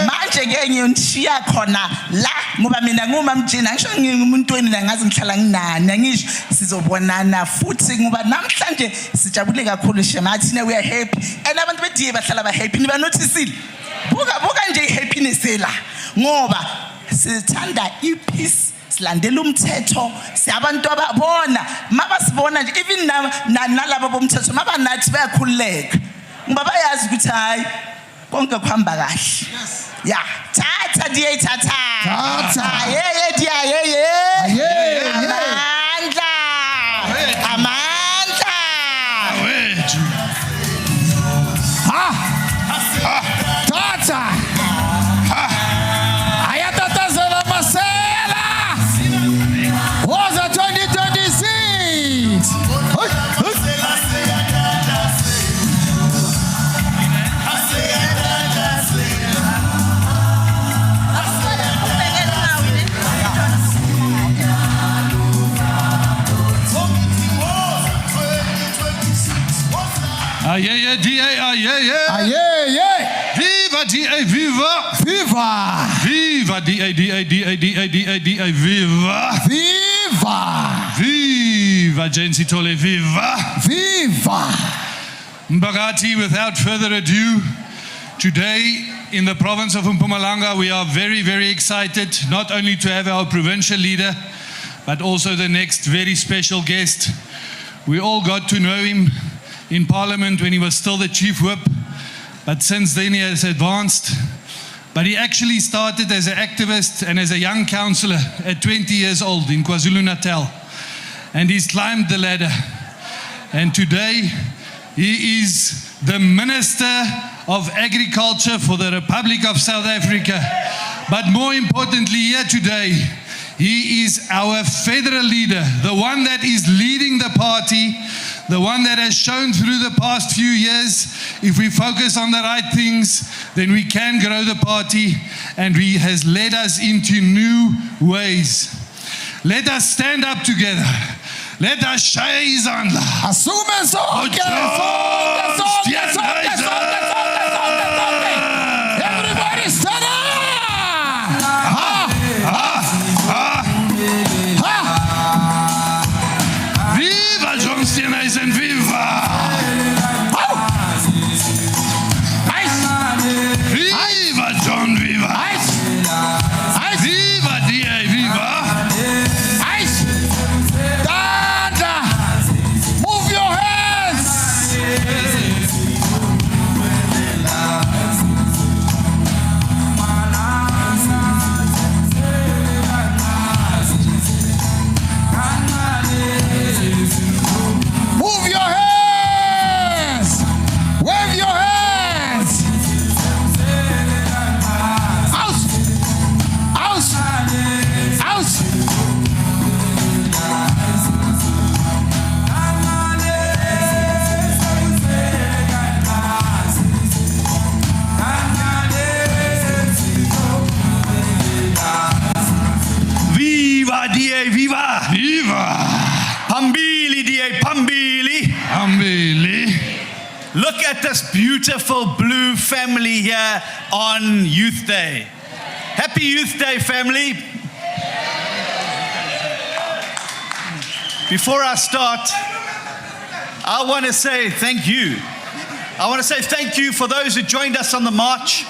Manje ke ngiyonshiya khona la ngoba mina ngumamjina ngisho ngingumuntu wena ngazi ngihlala nginani ngisho sizobonana futhi ngoba namhlanje sijabule kakhulu shemathina we are happy and abantu beDA bahlala ba happy niba noticeile buka nje ihappiness la ngoba sithanda ipeace silandela umthetho siyabantu ababona mabasibona nje even nalabo bomthetho mabanathi bayakhululeka ngoba bayazi ukuthi hayi konke kuhamba kahle. Yeah, tata DA tata. Tata. Yeah, DA yeah. Amandla. Amandla. Tata. Ayatatazela Masela. Was a 2026. Yeah, DA, yeah. Viva DA, viva. Viva. Viva DA, viva. Viva. Viva Jane Sithole, viva. Viva. Mbagati, without further ado, today in the province of Mpumalanga, we are very, very excited not only to have our provincial leader, but also the next very special guest. We all got to know him in Parliament when he was still the Chief Whip, but since then he has advanced. But he actually started as an activist and as a young councillor at 20 years old in KwaZulu-Natal. And he's climbed the ladder. And today he is the Minister of Agriculture for the Republic of South Africa. But more importantly here today, he is our federal leader, the one that is leading the party, the one that has shown through the past few years, if we focus on the right things, then we can grow the party, and he has led us into new ways. Let us stand up together. Let us share his hand. Asume sonke. Everybody stand up. Viva John Steenhuisen, viva! Viva John, viva! Viva DA, viva! Dada, move your hands. Move your hands. Wave your hands. Out. Out. Out. Viva DA, viva! Viva! Pambili DA, Pambili! Ambili! Look at this beautiful blue family here on Youth Day. Happy Youth Day, family. Before I start, I want to say thank you. I want to say thank you for those who joined us on the march.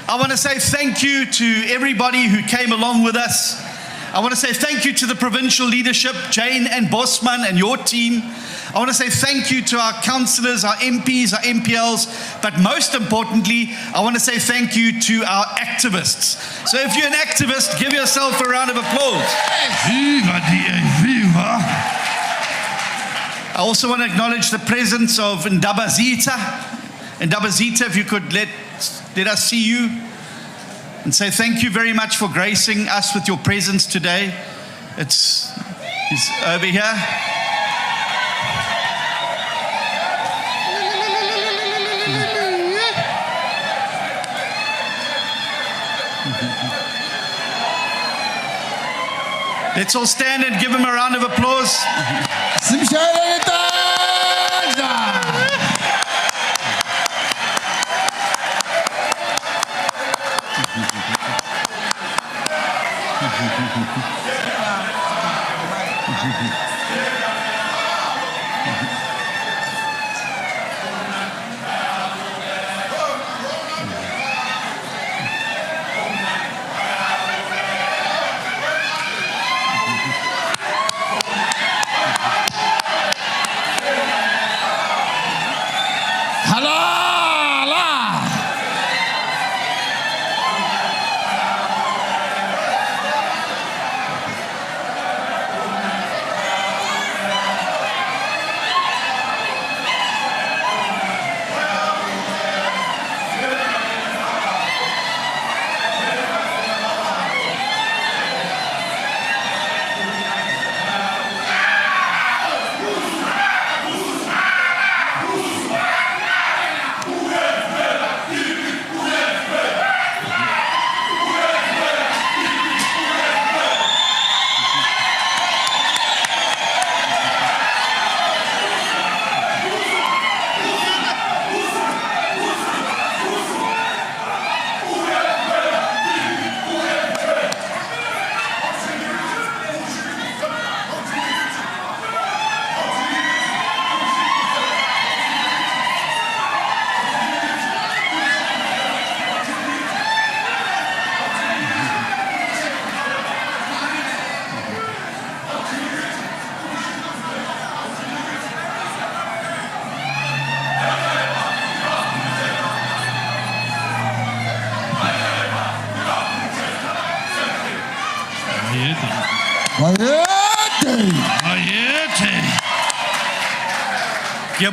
I want to say thank you to everybody who came along with us. I want to say thank you to the provincial leadership, Jane and Bosman and your team. I want to say thank you to our councillors, our MPs, our MPLs, but most importantly, I want to say thank you to our activists. So if you're an activist, give yourself a round of applause. Viva viva. I also want to acknowledge the presence of Ndaba Zita. Ndaba Zita, if you could let us see you and say thank you very much for gracing us with your presence today. He's over here. Let's all stand and give him a round of applause.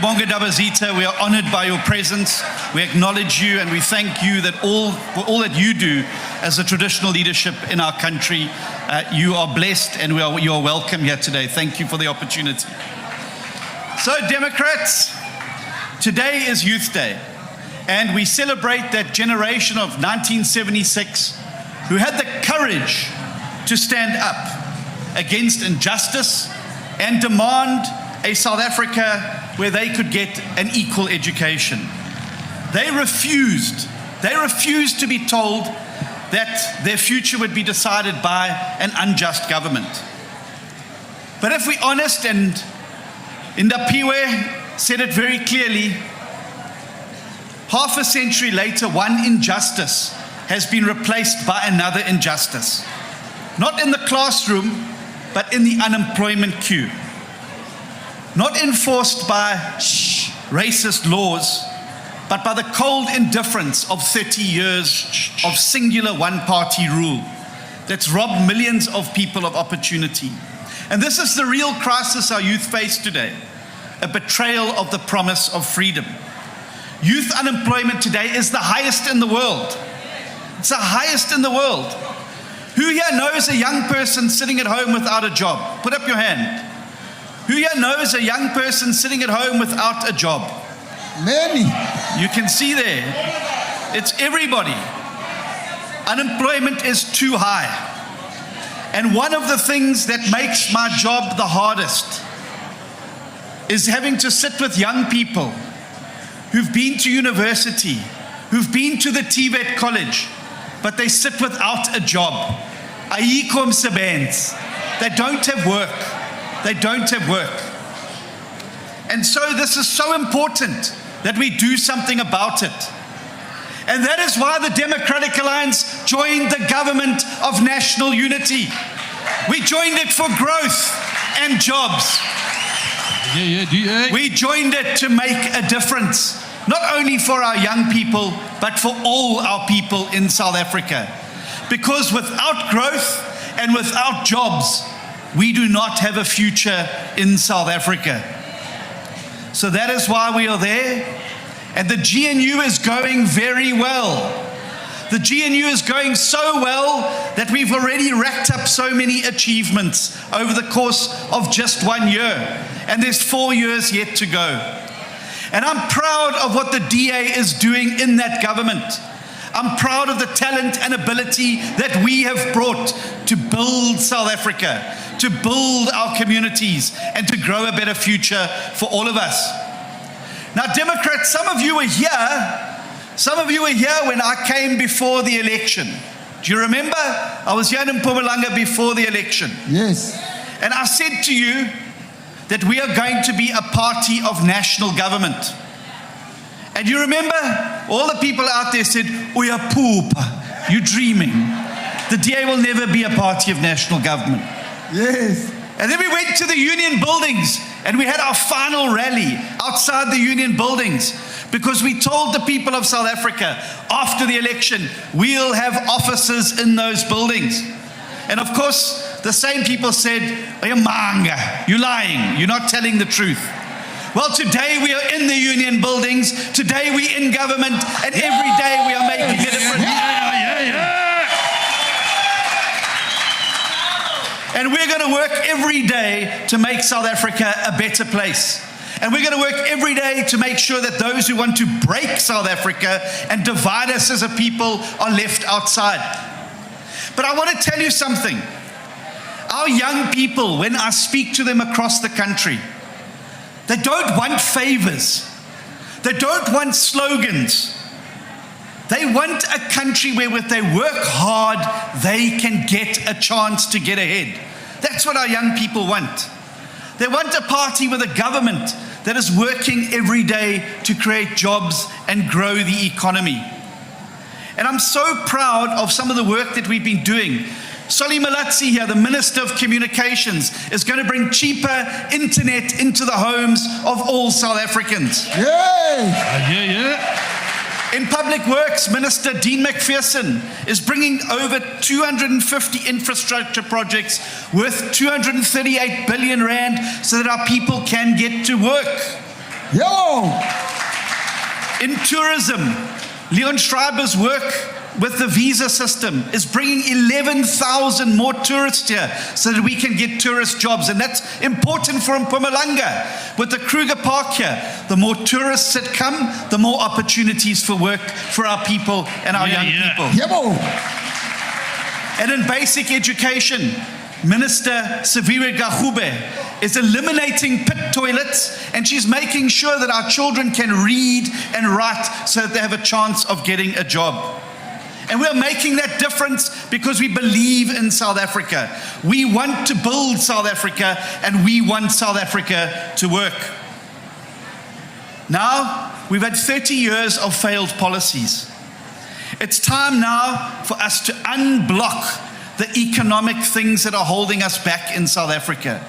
Bonga Dabazita, we are honored by your presence. We acknowledge you and we thank you for all that you do as the traditional leadership in our country. You are blessed and you are welcome here today. Thank you for the opportunity. So Democrats, today is Youth Day and we celebrate that generation of 1976 who had the courage to stand up against injustice and demand a South Africa where they could get an equal education. They refused to be told that their future would be decided by an unjust government. But if we're honest, and Ndapiwe said it very clearly, half a century later, one injustice has been replaced by another injustice. Not in the classroom, but in the unemployment queue. Not enforced by racist laws, but by the cold indifference of 30 years of singular one-party rule that's robbed millions of people of opportunity. And this is the real crisis our youth face today, a betrayal of the promise of freedom. Youth unemployment today is the highest in the world. It's the highest in the world. Who here knows a young person sitting at home without a job? Put up your hand. Who here knows a young person sitting at home without a job? Many. You can see there. It's everybody. Unemployment is too high. And one of the things that makes my job the hardest is having to sit with young people who've been to university, who've been to the TVET college, but they sit without a job. Ayikho msebenzi. They don't have work. They don't have work. And so this is so important that we do something about it. And that is why the Democratic Alliance joined the government of national unity. We joined it for growth and jobs. We joined it to make a difference, not only for our young people, but for all our people in South Africa. Because without growth and without jobs, we do not have a future in South Africa. So that is why we are there. And the GNU is going very well. The GNU is going so well that we've already racked up so many achievements over the course of just 1 year. And there's 4 years yet to go. And I'm proud of what the DA is doing in that government. I'm proud of the talent and ability that we have brought to build South Africa, to build our communities, and to grow a better future for all of us. Now, Democrats, some of you were here. Some of you were here when I came before the election. Do you remember? I was here in Mpumalanga before the election. Yes. And I said to you that we are going to be a party of national government. And you remember, all the people out there said, "We are poop, you're dreaming. The DA will never be a party of national government." Yes. And then we went to the union buildings and we had our final rally outside the union buildings because we told the people of South Africa, after the election, we'll have offices in those buildings. And of course, the same people said, "You're lying, you're not telling the truth." Well, today we are in the union buildings, today we're in government, and every day we are making a difference. And we're going to work every day to make South Africa a better place. And we're going to work every day to make sure that those who want to break South Africa and divide us as a people are left outside. But I want to tell you something. Our young people, when I speak to them across the country, they don't want favors. They don't want slogans. They want a country where if they work hard, they can get a chance to get ahead. That's what our young people want. They want a party with a government that is working every day to create jobs and grow the economy. And I'm so proud of some of the work that we've been doing. Solly Malatsi here, the Minister of Communications, is going to bring cheaper internet into the homes of all South Africans. In Public Works, Minister Dean McPherson is bringing over 250 infrastructure projects worth 238 billion rand so that our people can get to work. In tourism, Leon Schreiber's work with the visa system is bringing 11,000 more tourists here so that we can get tourist jobs. And that's important for Mpumalanga. With the Kruger Park here, the more tourists that come, the more opportunities for work for our people and our young people. And in basic education, Minister Savira Gachube is eliminating pit toilets, and she's making sure that our children can read and write so that they have a chance of getting a job. And we're making that difference because we believe in South Africa. We want to build South Africa, and we want South Africa to work. Now, we've had 30 years of failed policies. It's time now for us to unblock the economic things that are holding us back in South Africa.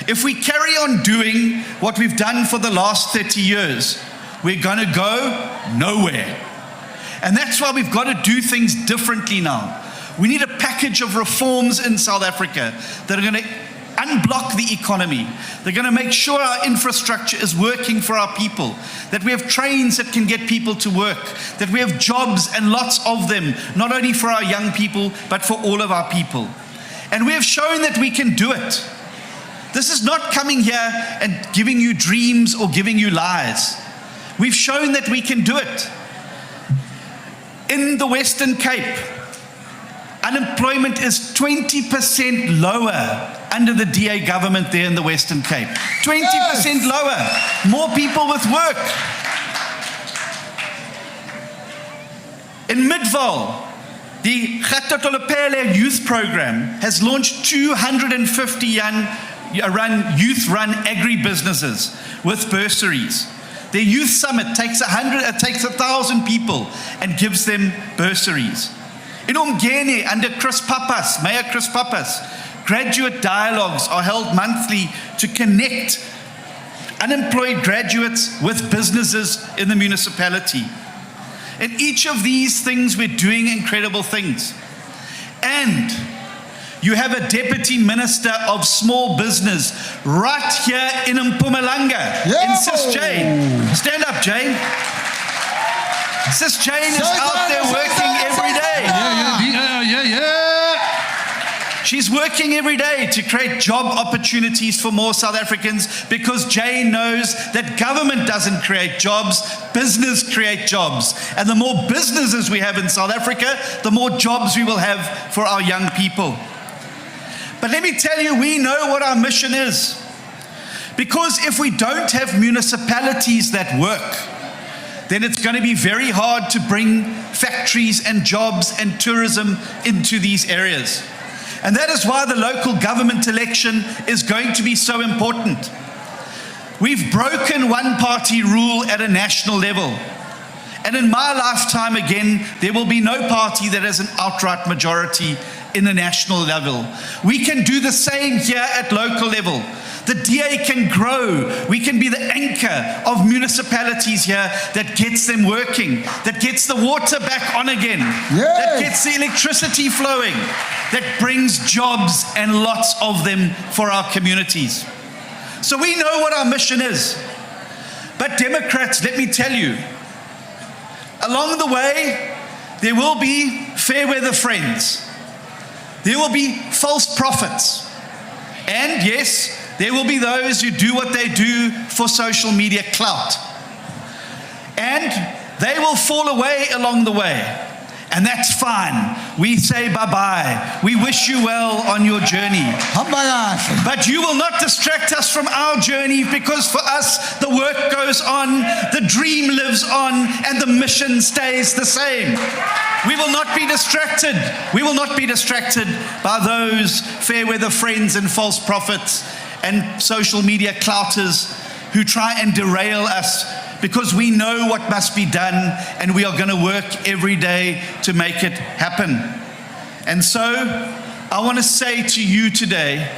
If we carry on doing what we've done for the last 30 years, we're going to go nowhere. And that's why we've got to do things differently now. We need a package of reforms in South Africa that are going to unblock the economy. They're going to make sure our infrastructure is working for our people, that we have trains that can get people to work, that we have jobs and lots of them, not only for our young people, but for all of our people. And we have shown that we can do it. This is not coming here and giving you dreams or giving you lies. We've shown that we can do it. In the Western Cape, unemployment is 20% lower under the DA government there in the Western Cape. 20% lower. More people with work. In Midvaal, the Gatotolopele Youth Program has launched 250 youth-run agri-businesses with bursaries. Their youth summit takes 1,000 people and gives them bursaries. In Umgeni, under Chris Pappas, Mayor Chris Pappas, graduate dialogues are held monthly to connect unemployed graduates with businesses in the municipality. In each of these things, we're doing incredible things. And you have a deputy minister of small business right here in Mpumalanga, in Sis Jane. Stand up, Jane. Sis Jane is out there working every day. She's working every day to create job opportunities for more South Africans, because Jane knows that government doesn't create jobs, business create jobs. And the more businesses we have in South Africa, the more jobs we will have for our young people. But let me tell you, we know what our mission is. Because if we don't have municipalities that work, then it's going to be very hard to bring factories and jobs and tourism into these areas. And that is why the local government election is going to be so important. We've broken one-party rule at a national level. And in my lifetime again, there will be no party that has an outright majority in the national level. We can do the same here at local level. The DA can grow. We can be the anchor of municipalities here that gets them working, that gets the water back on again, that gets the electricity flowing, that brings jobs and lots of them for our communities. So we know what our mission is. But Democrats, let me tell you, along the way, there will be fair weather friends. There will be false prophets. And yes, there will be those who do what they do for social media clout. And they will fall away along the way. And that's fine. We say bye-bye. We wish you well on your journey. But you will not distract us from our journey, because for us, the work goes on, the dream lives on, and the mission stays the same. We will not be distracted. We will not be distracted by those fair weather friends and false prophets and social media clouters who try and derail us, because we know what must be done and we are going to work every day to make it happen. And so I want to say to you today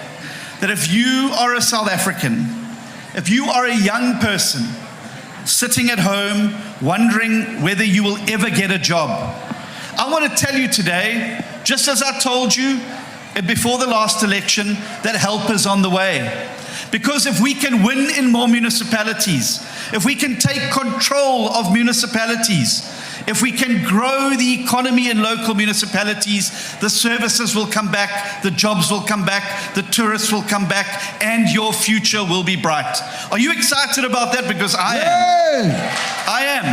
that if you are a South African, if you are a young person sitting at home wondering whether you will ever get a job, I want to tell you today, just as I told you before the last election, that help is on the way. Because if we can win in more municipalities, if we can take control of municipalities, if we can grow the economy in local municipalities, the services will come back, the jobs will come back, the tourists will come back, and your future will be bright. Are you excited about that? Because I am. I am.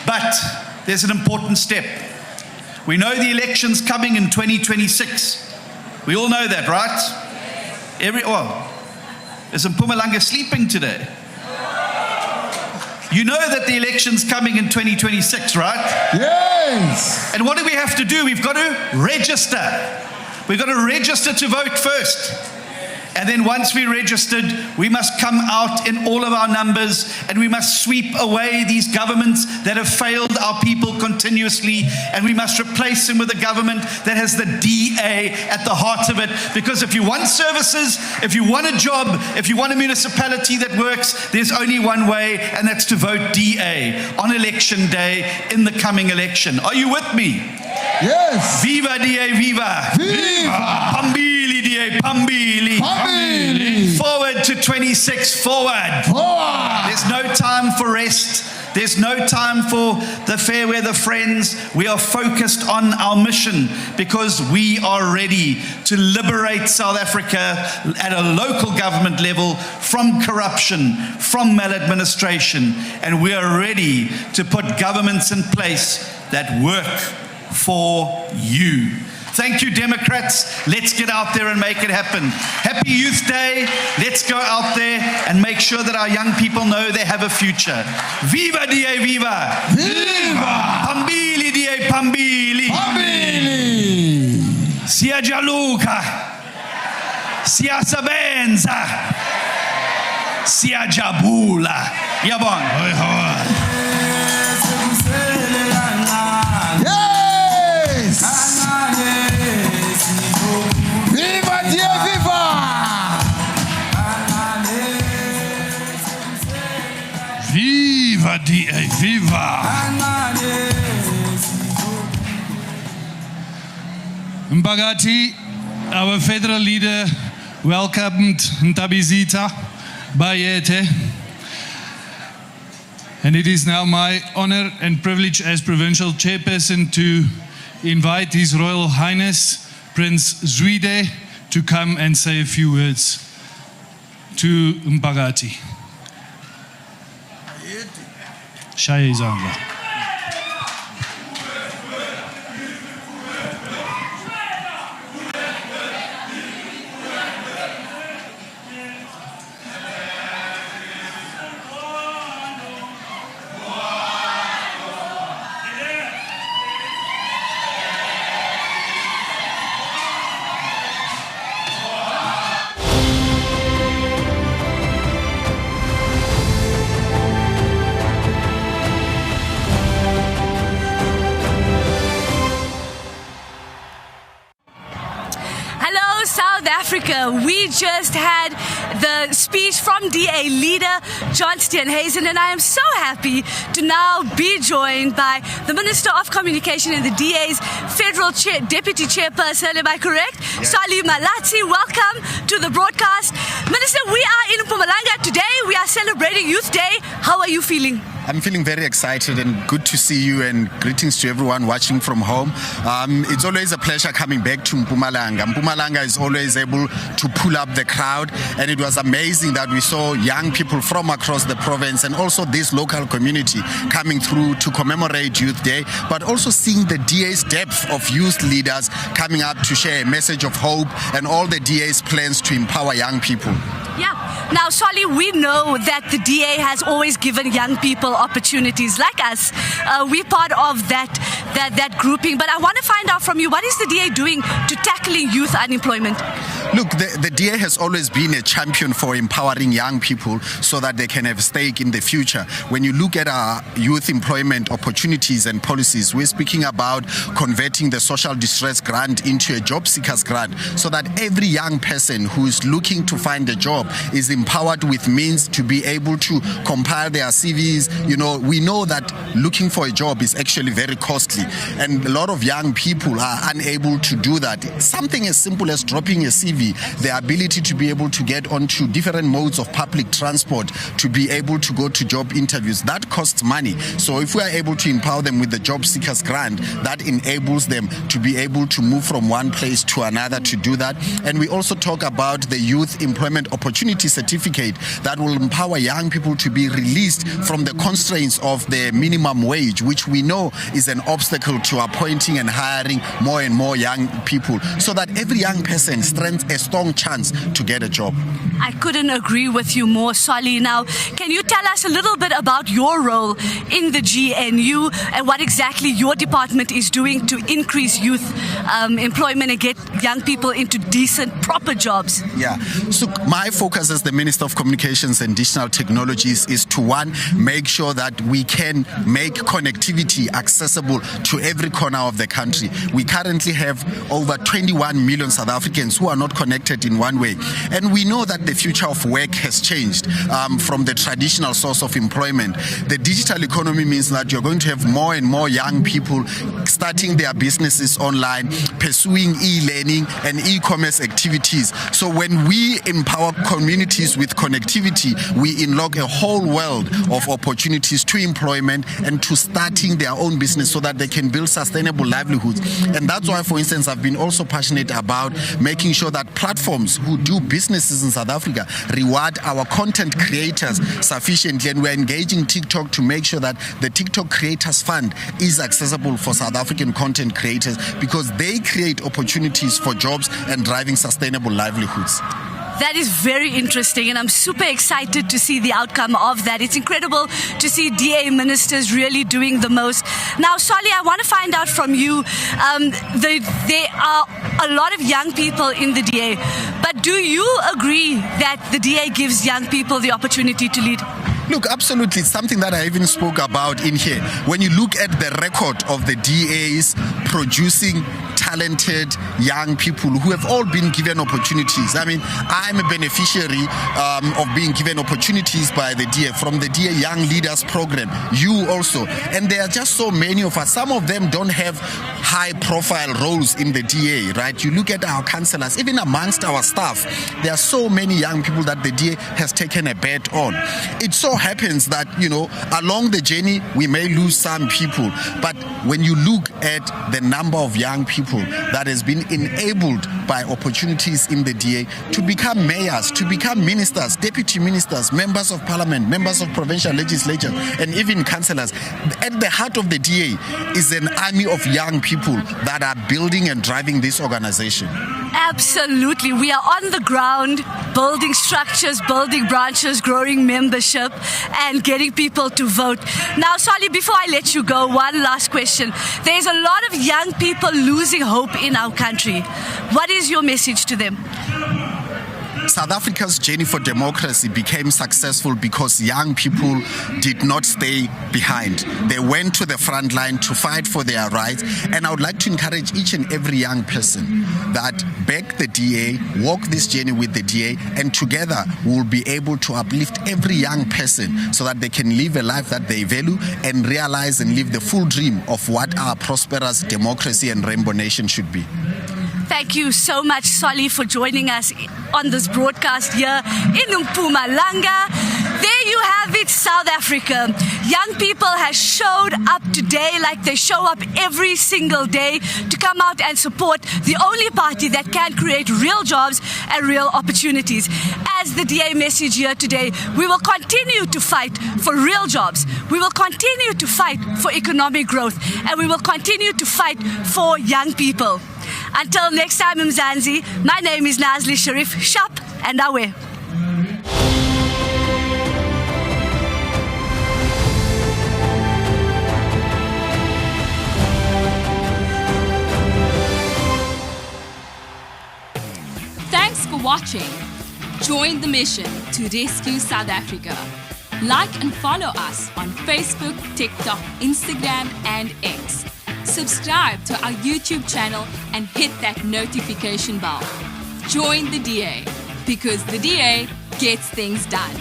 But there's an important step. We know the election's coming in 2026. We all know that, right? Is Mpumalanga sleeping today? You know that the election's coming in 2026, right? Yes. And what do we have to do? We've got to register. We've got to register to vote first. And then once we're registered, we must come out in all of our numbers, and we must sweep away these governments that have failed our people continuously, and we must replace them with a government that has the DA at the heart of it. Because if you want services, if you want a job, if you want a municipality that works, there's only one way, and that's to vote DA on election day in the coming election. Are you with me? Yes. Viva DA, viva. Viva. Pambili DA, pambili. Pambili. Forward to 26, forward. Forward. There's no time for rest. There's no time for the fair weather friends. We are focused on our mission, because we are ready to liberate South Africa at a local government level from corruption, from maladministration, and we are ready to put governments in place that work for you. Thank you, Democrats. Let's get out there and make it happen. Happy Youth Day. Let's go out there and make sure that our young people know they have a future. Viva DA, viva! Viva! Pambili DA, pambili! Pambili! Siyajaluka! Siyasebenza! Siyajabula! Yabong! Yes! Viva! Mbagati, our federal leader, welcomed Ntabizita Bayete. And it is now my honor and privilege as provincial chairperson to invite His Royal Highness Prince Zwide to come and say a few words to Mbagati. Shaya izandla. South Africa, we just had the speech from DA leader John Steenhuisen, and I am so happy to now be joined by the Minister of Communication and the DA's Federal Deputy Chairperson, am I correct? Yes. Sali Malatsi, welcome to the broadcast. Minister, we are in Mpumalanga today. We are celebrating Youth Day. How are you feeling? I'm feeling very excited and good to see you, and greetings to everyone watching from home. It's always a pleasure coming back to Mpumalanga. Mpumalanga is always able to pull up the crowd, and it was amazing that we saw young people from across the province and also this local community coming through to commemorate Youth Day, but also seeing the DA's depth of youth leaders coming up to share a message of hope and all the DA's plans to empower young people. Yeah. Now, Solly, we know that the DA has always given young people opportunities like us. We're part of that grouping, but I want to find out from you, what is the DA doing to tackling youth unemployment? Look, the DA has always been a champion for empowering young people so that they can have a stake in the future. When you look at our youth employment opportunities and policies, we're speaking about converting the social distress grant into a job seekers grant so that every young person who is looking to find a job is empowered with means to be able to compile their CVs. You know, we know that looking for a job is actually very costly, and a lot of young people are unable to do that. Something as simple as dropping a CV, the ability to be able to get onto different modes of public transport, to be able to go to job interviews, that costs money. So if we are able to empower them with the job seekers grant, that enables them to be able to move from one place to another to do that. And we also talk about the youth employment opportunity certificate that will empower young people to be released from the constraints of the minimum wage, which we know is an obstacle to appointing and hiring more and more young people, so that every young person stands a strong chance to get a job. I couldn't agree with you more, Solly. Now, can you tell us a little bit about your role in the GNU and what exactly your department is doing to increase youth employment and get young people into decent, proper jobs? Yeah. So my focus as the Minister of Communications and Digital Technologies is to, one, make sure that we can make connectivity accessible to every corner of the country. We currently have over 21 million South Africans who are not connected in one way. And we know that the future of work has changed from the traditional source of employment. The digital economy means that you're going to have more and more young people starting their businesses online, pursuing e-learning and e-commerce activities. So when we empower communities with connectivity, we unlock a whole world of opportunities to employment and to starting their own business so that they can build sustainable livelihoods. And that's why, for instance, I've been also passionate about making sure that platforms who do businesses in South Africa reward our content creators sufficiently, and we're engaging TikTok to make sure that the TikTok Creators Fund is accessible for South African content creators, because they create opportunities for jobs and driving sustainable livelihoods. That is very interesting, and I'm super excited to see the outcome of that. It's incredible to see DA ministers really doing the most. Now, Solly, I want to find out from you, there are a lot of young people in the DA, but do you agree that the DA gives young people the opportunity to lead? Look, absolutely. It's something that I even spoke about in here. When you look at the record of the DAs producing talented young people who have all been given opportunities. I mean, I'm a beneficiary of being given opportunities by the DA, from the DA Young Leaders Program, you also. And there are just so many of us. Some of them don't have high-profile roles in the DA, right? You look at our councillors, even amongst our staff, there are so many young people that the DA has taken a bet on. It so happens that, along the journey, we may lose some people, but when you look at the number of young people that has been enabled by opportunities in the DA to become mayors, to become ministers, deputy ministers, members of parliament, members of provincial legislature, and even councillors, at the heart of the DA is an army of young people that are building and driving this organization. Absolutely. We are on the ground, building structures, building branches, growing membership, and getting people to vote. Now, Solly, before I let you go, one last question. There's a lot of young people losing hope in our country. What is your message to them? South Africa's journey for democracy became successful because young people did not stay behind. They went to the front line to fight for their rights. And I would like to encourage each and every young person that back the DA, walk this journey with the DA, and together we'll be able to uplift every young person so that they can live a life that they value and realize and live the full dream of what our prosperous democracy and rainbow nation should be. Thank you so much, Solly, for joining us on this broadcast here in Mpumalanga. There you have it, South Africa. Young people have showed up today like they show up every single day to come out and support the only party that can create real jobs and real opportunities. As the DA message here today, we will continue to fight for real jobs. We will continue to fight for economic growth, and we will continue to fight for young people. Until next time, Mzansi, my name is Nazli Sharif. Shap and away. Thanks for watching. Join the mission to rescue South Africa. Like and follow us on Facebook, TikTok, Instagram, and X. Subscribe to our YouTube channel and hit that notification bell. Join the DA, because the DA gets things done.